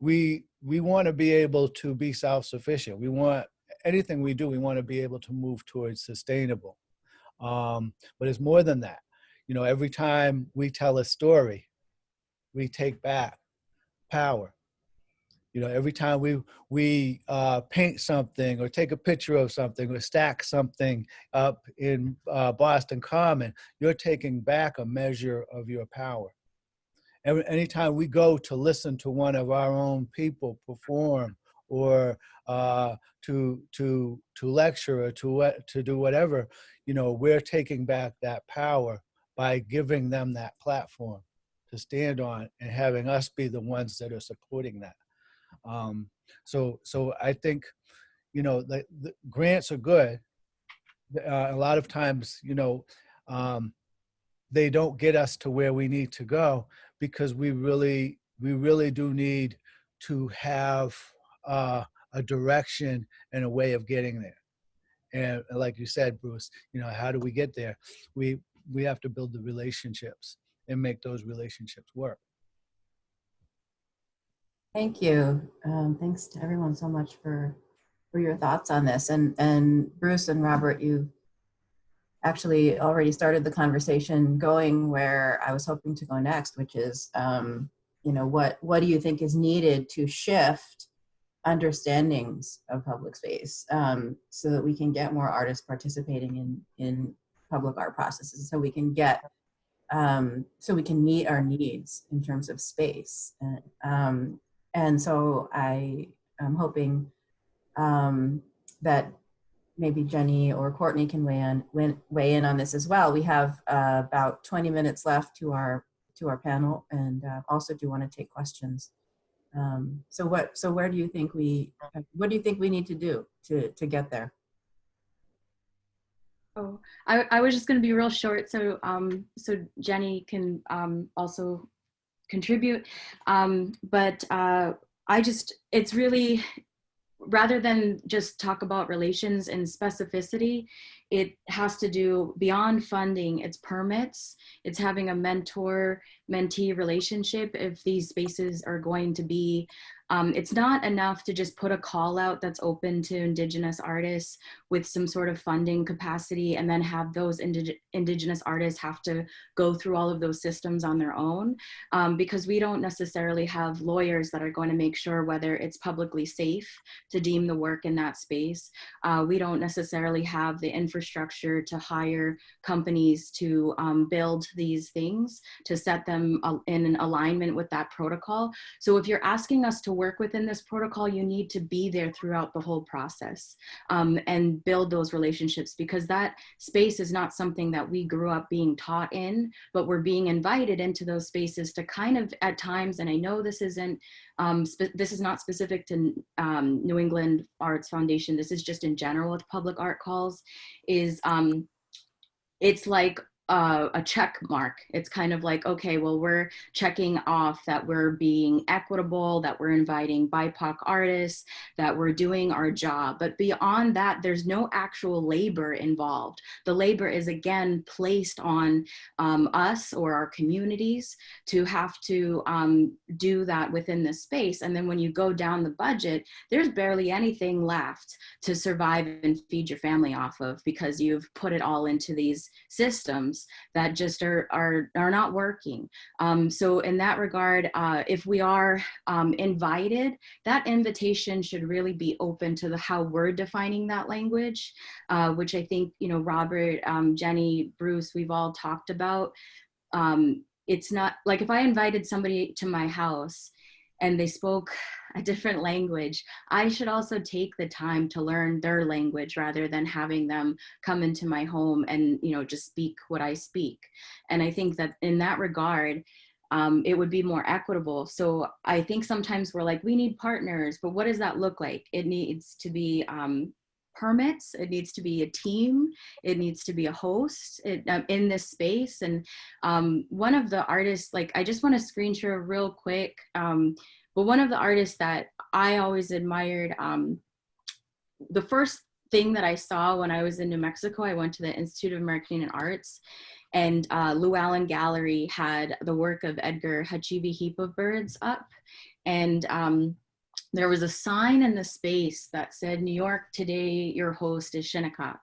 S5: we want to be able to be self-sufficient. We want anything we do, we want to be able to move towards sustainable. But it's more than that. You know, every time we tell a story, we take back power. You know, every time we paint something or take a picture of something or stack something up in Boston Common, you're taking back a measure of your power. Anytime we go to listen to one of our own people perform, or to lecture, or to do whatever, you know, we're taking back that power by giving them that platform to stand on and having us be the ones that are supporting that. So I think, you know, the grants are good. A lot of times, you know, they don't get us to where we need to go, because we really do need to have a direction and a way of getting there. And like you said, Bruce, you know, how do we get there? We have to build the relationships and make those relationships work.
S1: Thank you. Thanks to everyone so much for your thoughts on this. And Bruce and Robert, you actually already started the conversation going where I was hoping to go next, which is, you know, what do you think is needed to shift understandings of public space, so that we can get more artists participating in public art processes, so we can get so we can meet our needs in terms of space. And so I am hoping that maybe Jenny or Courtney can weigh in on this as well. We have about 20 minutes left to our panel, and also do want to take questions. So where do you think what do you think we need to do to get there?
S6: Oh, I was just going to be real short, so so Jenny can also contribute, but it's really, rather than just talk about relations and specificity, it has to do beyond funding. It's permits, it's having a mentor-mentee relationship if these spaces are going to be, it's not enough to just put a call out that's open to Indigenous artists with some sort of funding capacity and then have those Indigenous artists have to go through all of those systems on their own, because we don't necessarily have lawyers that are going to make sure whether it's publicly safe to deem the work in that space. We don't necessarily have the infrastructure to hire companies to build these things, to set them in an alignment with that protocol. So if you're asking us to work within this protocol, you need to be there throughout the whole process, and build those relationships, because that space is not something that we grew up being taught in, but we're being invited into those spaces to kind of, at times, and I know this isn't, this is not specific to New England Arts Foundation, this is just in general with public art calls, is it's like a check mark. It's kind of like, okay, well, we're checking off that we're being equitable, that we're inviting BIPOC artists, that we're doing our job. But beyond that, there's no actual labor involved. The labor is again placed on us or our communities to have to do that within the space. And then when you go down the budget, there's barely anything left to survive and feed your family off of, because you've put it all into these systems that just are not working. So in that regard, if we are invited, that invitation should really be open to how we're defining that language, which I think, you know, Robert, Jenny, Bruce, we've all talked about. It's not like if I invited somebody to my house and they spoke a different language, I should also take the time to learn their language rather than having them come into my home and, you know, just speak what I speak. And I think that in that regard, it would be more equitable. So I think sometimes we're like, we need partners, but what does that look like? It needs to be permits, it needs to be a team, it needs to be a host in this space. And one of the artists, like, I just want to screen share real quick, but one of the artists that I always admired, the first thing that I saw when I was in New Mexico, I went to the Institute of American Indian Arts, and Llewellyn Gallery had the work of Edgar Hachibi Heap of Birds up. And there was a sign in the space that said, "New York, today your host is Shinnecock."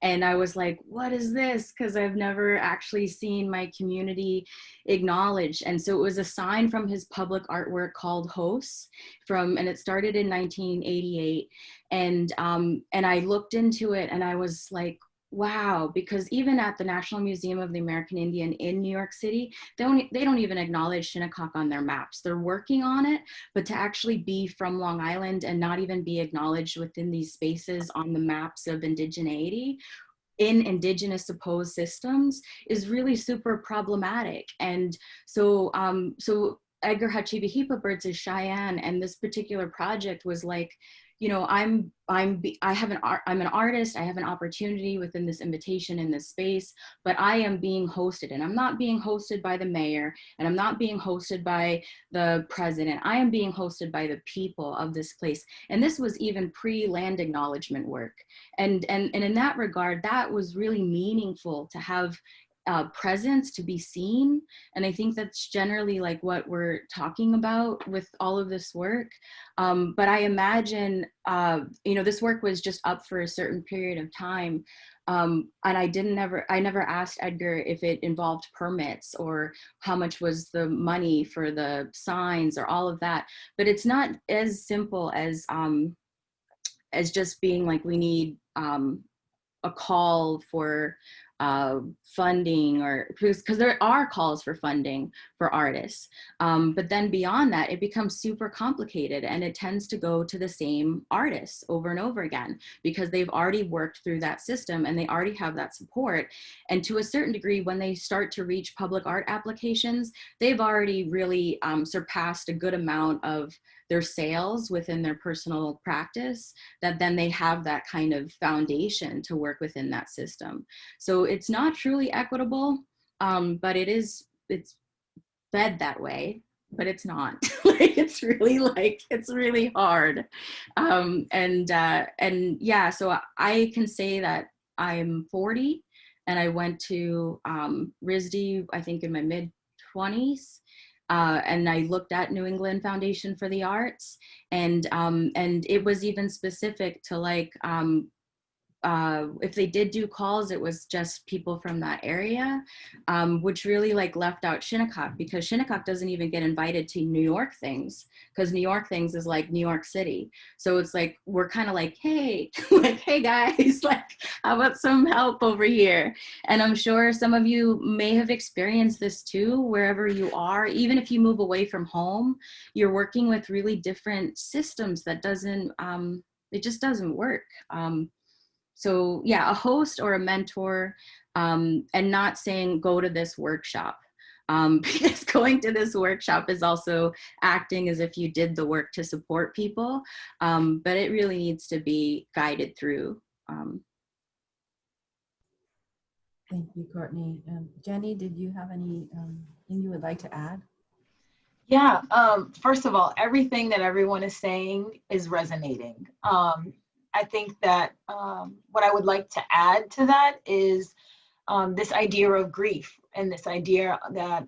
S6: And I was like, what is this? Because I've never actually seen my community acknowledged. And so it was a sign from his public artwork called Hosts, and it started in 1988. And I looked into it and I was like, wow, because even at the National Museum of the American Indian in New York City, they don't even acknowledge Shinnecock on their maps. They're working on it, but to actually be from Long Island and not even be acknowledged within these spaces on the maps of indigeneity in indigenous supposed systems is really super problematic. And so Edgar Hachibi Heap of Birds is Cheyenne, and this particular project was like, you know, I'm an artist, I have an opportunity within this invitation in this space, but I am being hosted, and I'm not being hosted by the mayor, and I'm not being hosted by the president. I am being hosted by the people of this place. And this was even pre-land acknowledgement work. And in that regard, that was really meaningful to have presence, to be seen. And I think that's generally like what we're talking about with all of this work. But I imagine, you know, this work was just up for a certain period of time. And I never asked Edgar if it involved permits or how much was the money for the signs or all of that. But it's not as simple as just being like, we need a call for funding, or because there are calls for funding for artists, but then beyond that it becomes super complicated, and it tends to go to the same artists over and over again because they've already worked through that system and they already have that support. And to a certain degree, when they start to reach public art applications, they've already really surpassed a good amount of their sales within their personal practice, that then they have that kind of foundation to work within that system. So it's not truly equitable, but it's fed that way, but it's not. Like, it's really hard. And yeah, so I can say that I'm 40 and I went to RISD, I think in my mid 20s. And I looked at New England Foundation for the Arts, and it was even specific to like, if they did do calls, it was just people from that area, which really like left out Shinnecock, because Shinnecock doesn't even get invited to New York things, because New York things is like New York City. So it's like, we're kind of like, hey, like, hey guys, like, how about some help over here? And I'm sure some of you may have experienced this too, wherever you are. Even if you move away from home, you're working with really different systems that it just doesn't work. So yeah, a host or a mentor, and not saying go to this workshop, because going to this workshop is also acting as if you did the work to support people, but it really needs to be guided through.
S1: Thank you, Courtney. Jenny, did you have any thing you would like to add?
S4: Yeah, first of all, everything that everyone is saying is resonating. I think that what I would like to add to that is this idea of grief and this idea that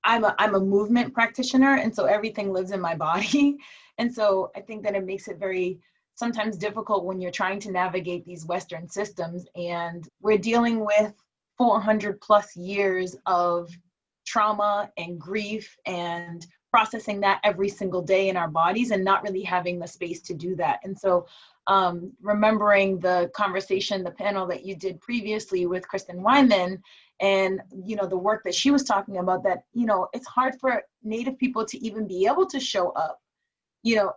S4: I'm a movement practitioner, and so everything lives in my body. And so I think that it makes it very sometimes difficult when you're trying to navigate these Western systems, and we're dealing with 400 plus years of trauma and grief and processing that every single day in our bodies and not really having the space to do that. And so remembering the conversation, the panel that you did previously with Kristen Wyman, and the work that she was talking about, that it's hard for Native people to even be able to show up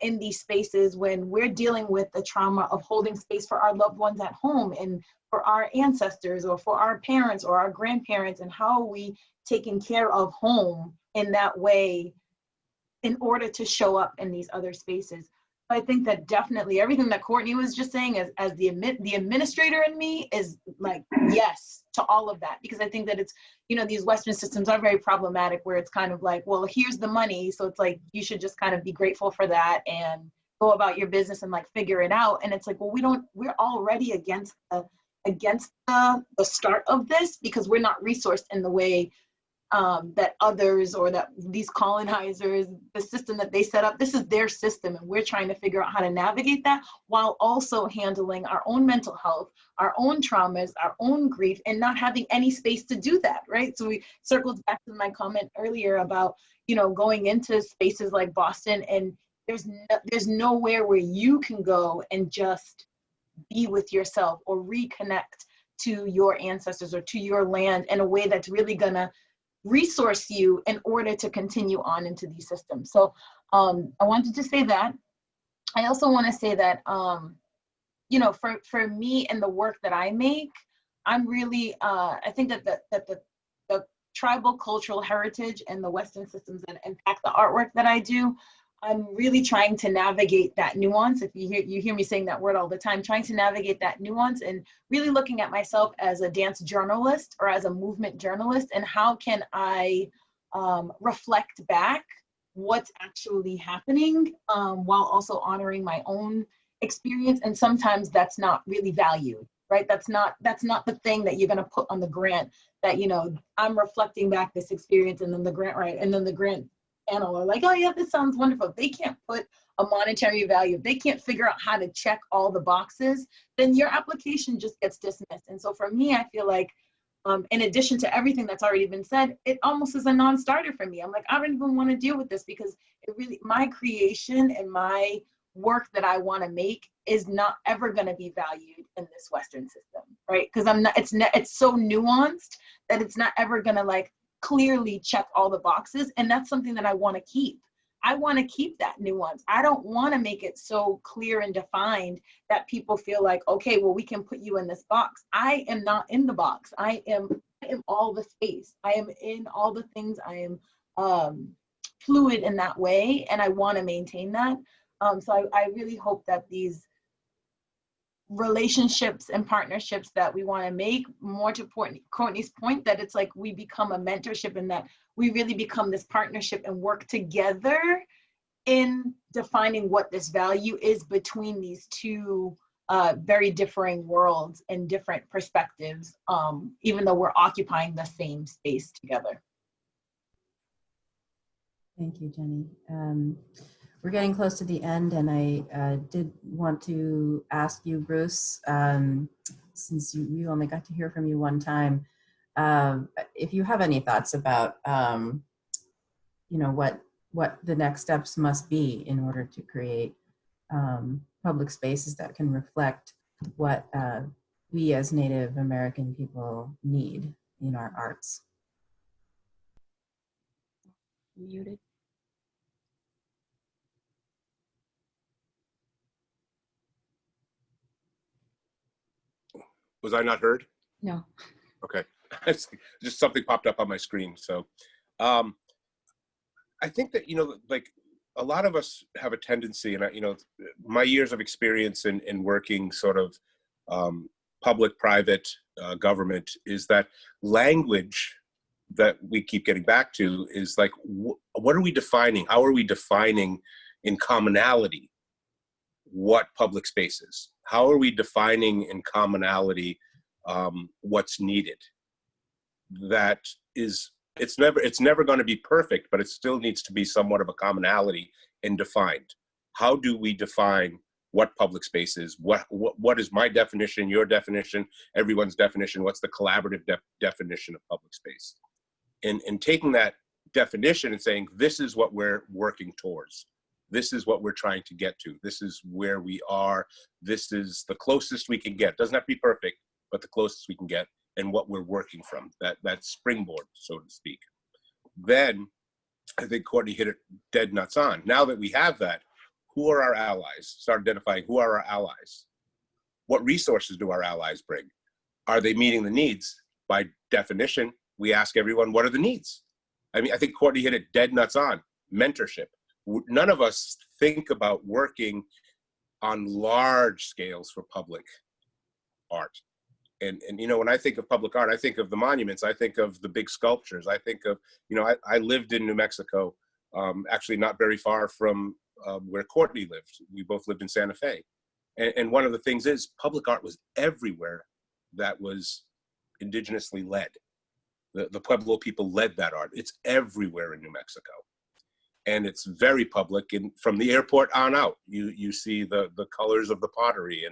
S4: in these spaces when we're dealing with the trauma of holding space for our loved ones at home and for our ancestors or for our parents or our grandparents, and how are we taking care of home in that way in order to show up in these other spaces. I think that definitely everything that Courtney was just saying, as the administrator in me, is like yes to all of that, because I think that it's, these Western systems are very problematic, where it's kind of like, well, here's the money, so it's like you should just kind of be grateful for that and go about your business and like figure it out. And it's like, well, we're already against the start of this, because we're not resourced in the way that others, or that these colonizers, the system that they set up, this is their system, and we're trying to figure out how to navigate that while also handling our own mental health, our own traumas, our own grief, and not having any space to do that, right? So we circled back to my comment earlier about, going into spaces like Boston, and there's nowhere where you can go and just be with yourself or reconnect to your ancestors or to your land in a way that's really gonna resource you in order to continue on into these systems. So I wanted to say that. I also want to say that for me and the work that I make, I'm really I think that the tribal cultural heritage and the Western systems that impact the artwork that I do, I'm really trying to navigate that nuance. If you hear me saying that word all the time, trying to navigate that nuance, and really looking at myself as a dance journalist or as a movement journalist, and how can I reflect back what's actually happening, while also honoring my own experience. And sometimes that's not really valued, right? That's not the thing that you're going to put on the grant, that I'm reflecting back this experience, and then the grant, right? And then the grant panel are like, oh yeah, this sounds wonderful. They can't put a monetary value, they can't figure out how to check all the boxes, then your application just gets dismissed. And so for me, I feel like in addition to everything that's already been said, it almost is a non-starter for me. I'm like, I don't even want to deal with this, because it really, my creation and my work that I want to make is not ever going to be valued in this Western system, right? Because it's so nuanced that it's not ever going to like clearly check all the boxes. And that's something that I want to keep. I want to keep that nuance. I don't want to make it so clear and defined that people feel like, okay, well, we can put you in this box. I am not in the box. I am all the space. I am in all the things. I am fluid in that way, and I want to maintain that. So I really hope that these relationships and partnerships that we want to make, more to Courtney's point, that it's like we become a mentorship, and that we really become this partnership and work together in defining what this value is between these two very differing worlds and different perspectives, even though we're occupying the same space together.
S1: Thank you, Jenny. We're getting close to the end, and I did want to ask you, Bruce, since we only got to hear from you one time, if you have any thoughts about, what the next steps must be in order to create public spaces that can reflect what we as Native American people need in our arts.
S6: Muted.
S3: Was I not heard?
S6: No.
S3: Okay. Just something popped up on my screen. So I think that, like a lot of us have a tendency, and my years of experience in working sort of public-private government is that language that we keep getting back to is like, what are we defining? How are we defining in commonality what public space is? How are we defining in commonality what's needed? That is, it's never going to be perfect, but it still needs to be somewhat of a commonality and defined. How do we define what public space is? What is my definition, your definition, everyone's definition? What's the collaborative definition of public space? And taking that definition and saying, this is what we're working towards. This is what we're trying to get to. This is where we are. This is the closest we can get. Doesn't have to be perfect, but the closest we can get, and what we're working from, that springboard, so to speak. Then I think Courtney hit it dead nuts on. Now that we have that, who are our allies? Start identifying who are our allies. What resources do our allies bring? Are they meeting the needs? By definition, we ask everyone, what are the needs? I mean, I think Courtney hit it dead nuts on. Mentorship. None of us think about working on large scales for public art. And you know, when I think of public art, I think of the monuments, I think of the big sculptures, I think of, you know, I lived in New Mexico, actually not very far from where Courtney lived. We both lived in Santa Fe. And one of the things is public art was everywhere that was indigenously led. The Pueblo people led that art. It's everywhere in New Mexico. And it's very public, and from the airport on out, you see the colors of the pottery,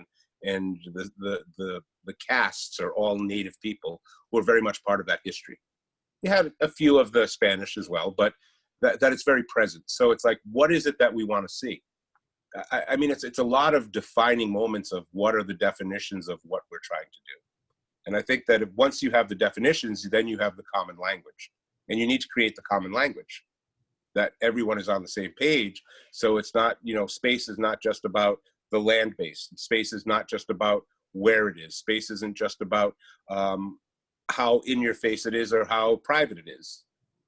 S3: and the casts are all native people who are very much part of that history. You had a few of the Spanish as well, but that it's very present. So it's like, what is it that we want to see? I mean, it's a lot of defining moments of what are the definitions of what we're trying to do. And I think that once you have the definitions, then you have the common language, and you need to create the common language that everyone is on the same page. So it's not, you know, space is not just about the land base. Space is not just about where it is. Space isn't just about how in your face it is or how private it is,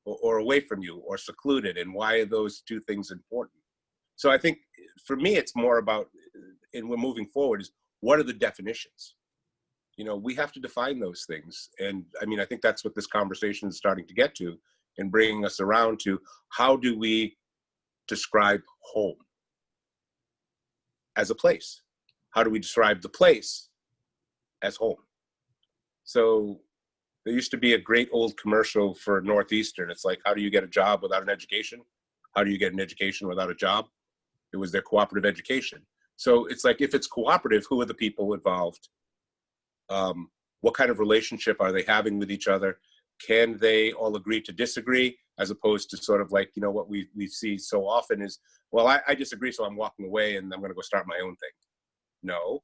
S3: or away from you, or secluded, and why are those two things important? So I think for me, it's more about, and we're moving forward, is what are the definitions? You know, we have to define those things. And I mean, I think that's what this conversation is starting to get to, and bringing us around to, how do we describe home as a place? How do we describe the place as home? So there used to be a great old commercial for Northeastern. It's like, how do you get a job without an education? How do you get an education without a job? It was their cooperative education. So it's like, if it's cooperative, who are the people involved? What kind of relationship are they having with each other? Can they all agree to disagree, as opposed to sort of like, you know, what we see so often is, well, I disagree, so I'm walking away and I'm going to go start my own thing. No.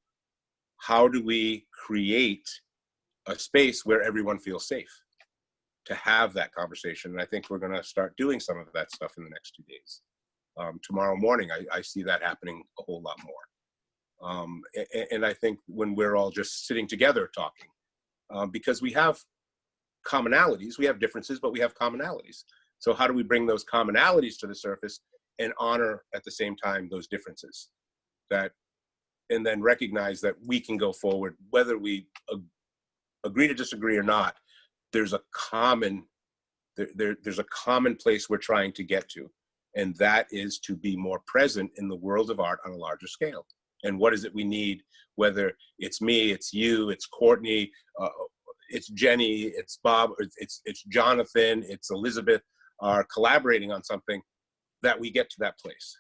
S3: How do we create a space where everyone feels safe to have that conversation? And I think we're going to start doing some of that stuff in the next 2 days. Tomorrow morning, I see that happening a whole lot more. And I think when we're all just sitting together talking, because we have commonalities, we have differences, but we have commonalities. So how do we bring those commonalities to the surface and honor at the same time those differences? And then recognize that we can go forward, whether we agree to disagree or not. There's a common place we're trying to get to, and that is to be more present in the world of art on a larger scale. And what is it we need? Whether it's me, it's you, it's Courtney, it's Jenny, it's Bob, it's Jonathan, it's Elizabeth, are collaborating on something, that we get to that place.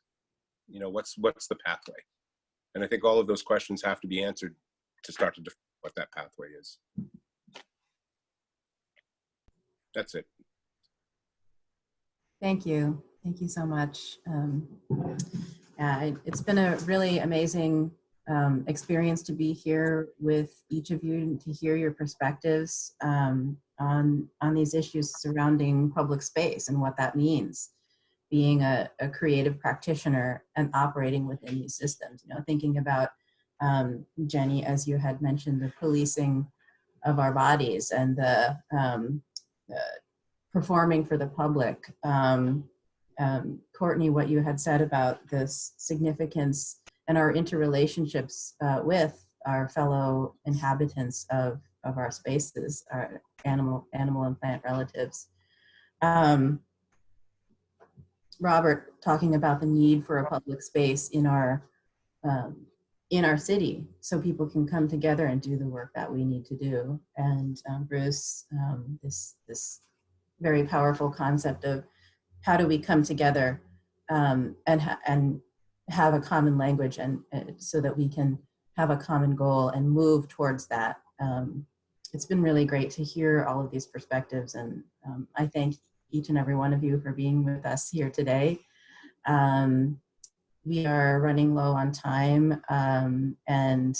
S3: You know, what's the pathway? And I think all of those questions have to be answered to start to define what that pathway is. That's it.
S1: Thank you. Thank you so much. Yeah, it's been a really amazing experience to be here with each of you and to hear your perspectives on these issues surrounding public space and what that means, being a creative practitioner and operating within these systems. You know, thinking about, Jenny, as you had mentioned, the policing of our bodies and the performing for the public. Courtney, what you had said about this significance and our interrelationships with our fellow inhabitants of our spaces, our animal and plant relatives. Robert talking about the need for a public space in our city so people can come together and do the work that we need to do. And Bruce, this very powerful concept of how do we come together and have a common language and so that we can have a common goal and move towards that. It's been really great to hear all of these perspectives, and I thank each and every one of you for being with us here today. We are running low on time, and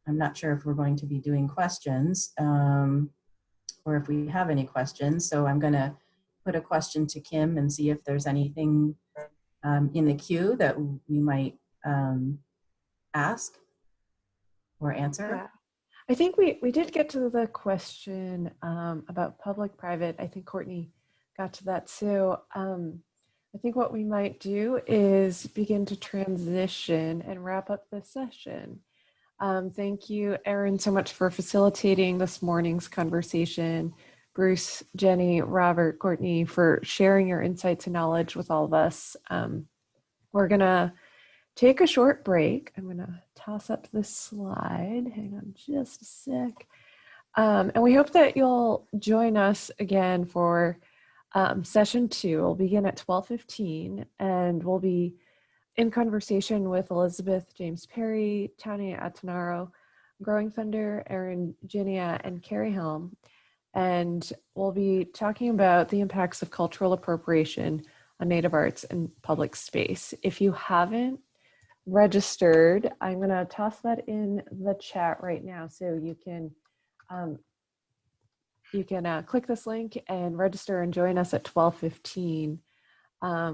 S1: I'm not sure if we're going to be doing questions or if we have any questions. So I'm going to put a question to Kim and see if there's anything in the queue that we might ask or answer.
S2: Yeah. I think we did get to the question about public-private. I think Courtney got to that too. I think what we might do is begin to transition and wrap up the session. Thank you, Erin, so much for facilitating this morning's conversation. Bruce, Jenny, Robert, Courtney, for sharing your insights and knowledge with all of us. We're gonna take a short break. I'm gonna toss up this slide. Hang on just a sec. And we hope that you'll join us again for session 2. We'll begin at 12:15, and we'll be in conversation with Elizabeth James Perry, Tanya Atanaro, Growing Thunder, Erin Ginia, and Carrie Helm. And we'll be talking about the impacts of cultural appropriation on Native arts and public space. If you haven't registered, I'm going to toss that in the chat right now, so you can click this link and register and join us at 12:15.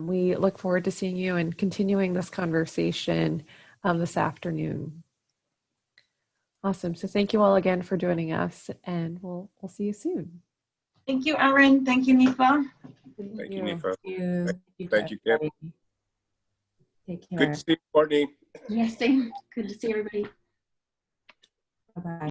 S2: We look forward to seeing you and continuing this conversation this afternoon. Awesome. So thank you all again for joining us, and we'll see you soon.
S4: Thank you, Erin. Thank you, Nifa.
S3: Thank you, Nifa.
S1: Thank you,
S3: Kim.
S1: Take care.
S3: Good to see you, Courtney.
S6: Yes, same. Good to see everybody.
S1: Bye-bye.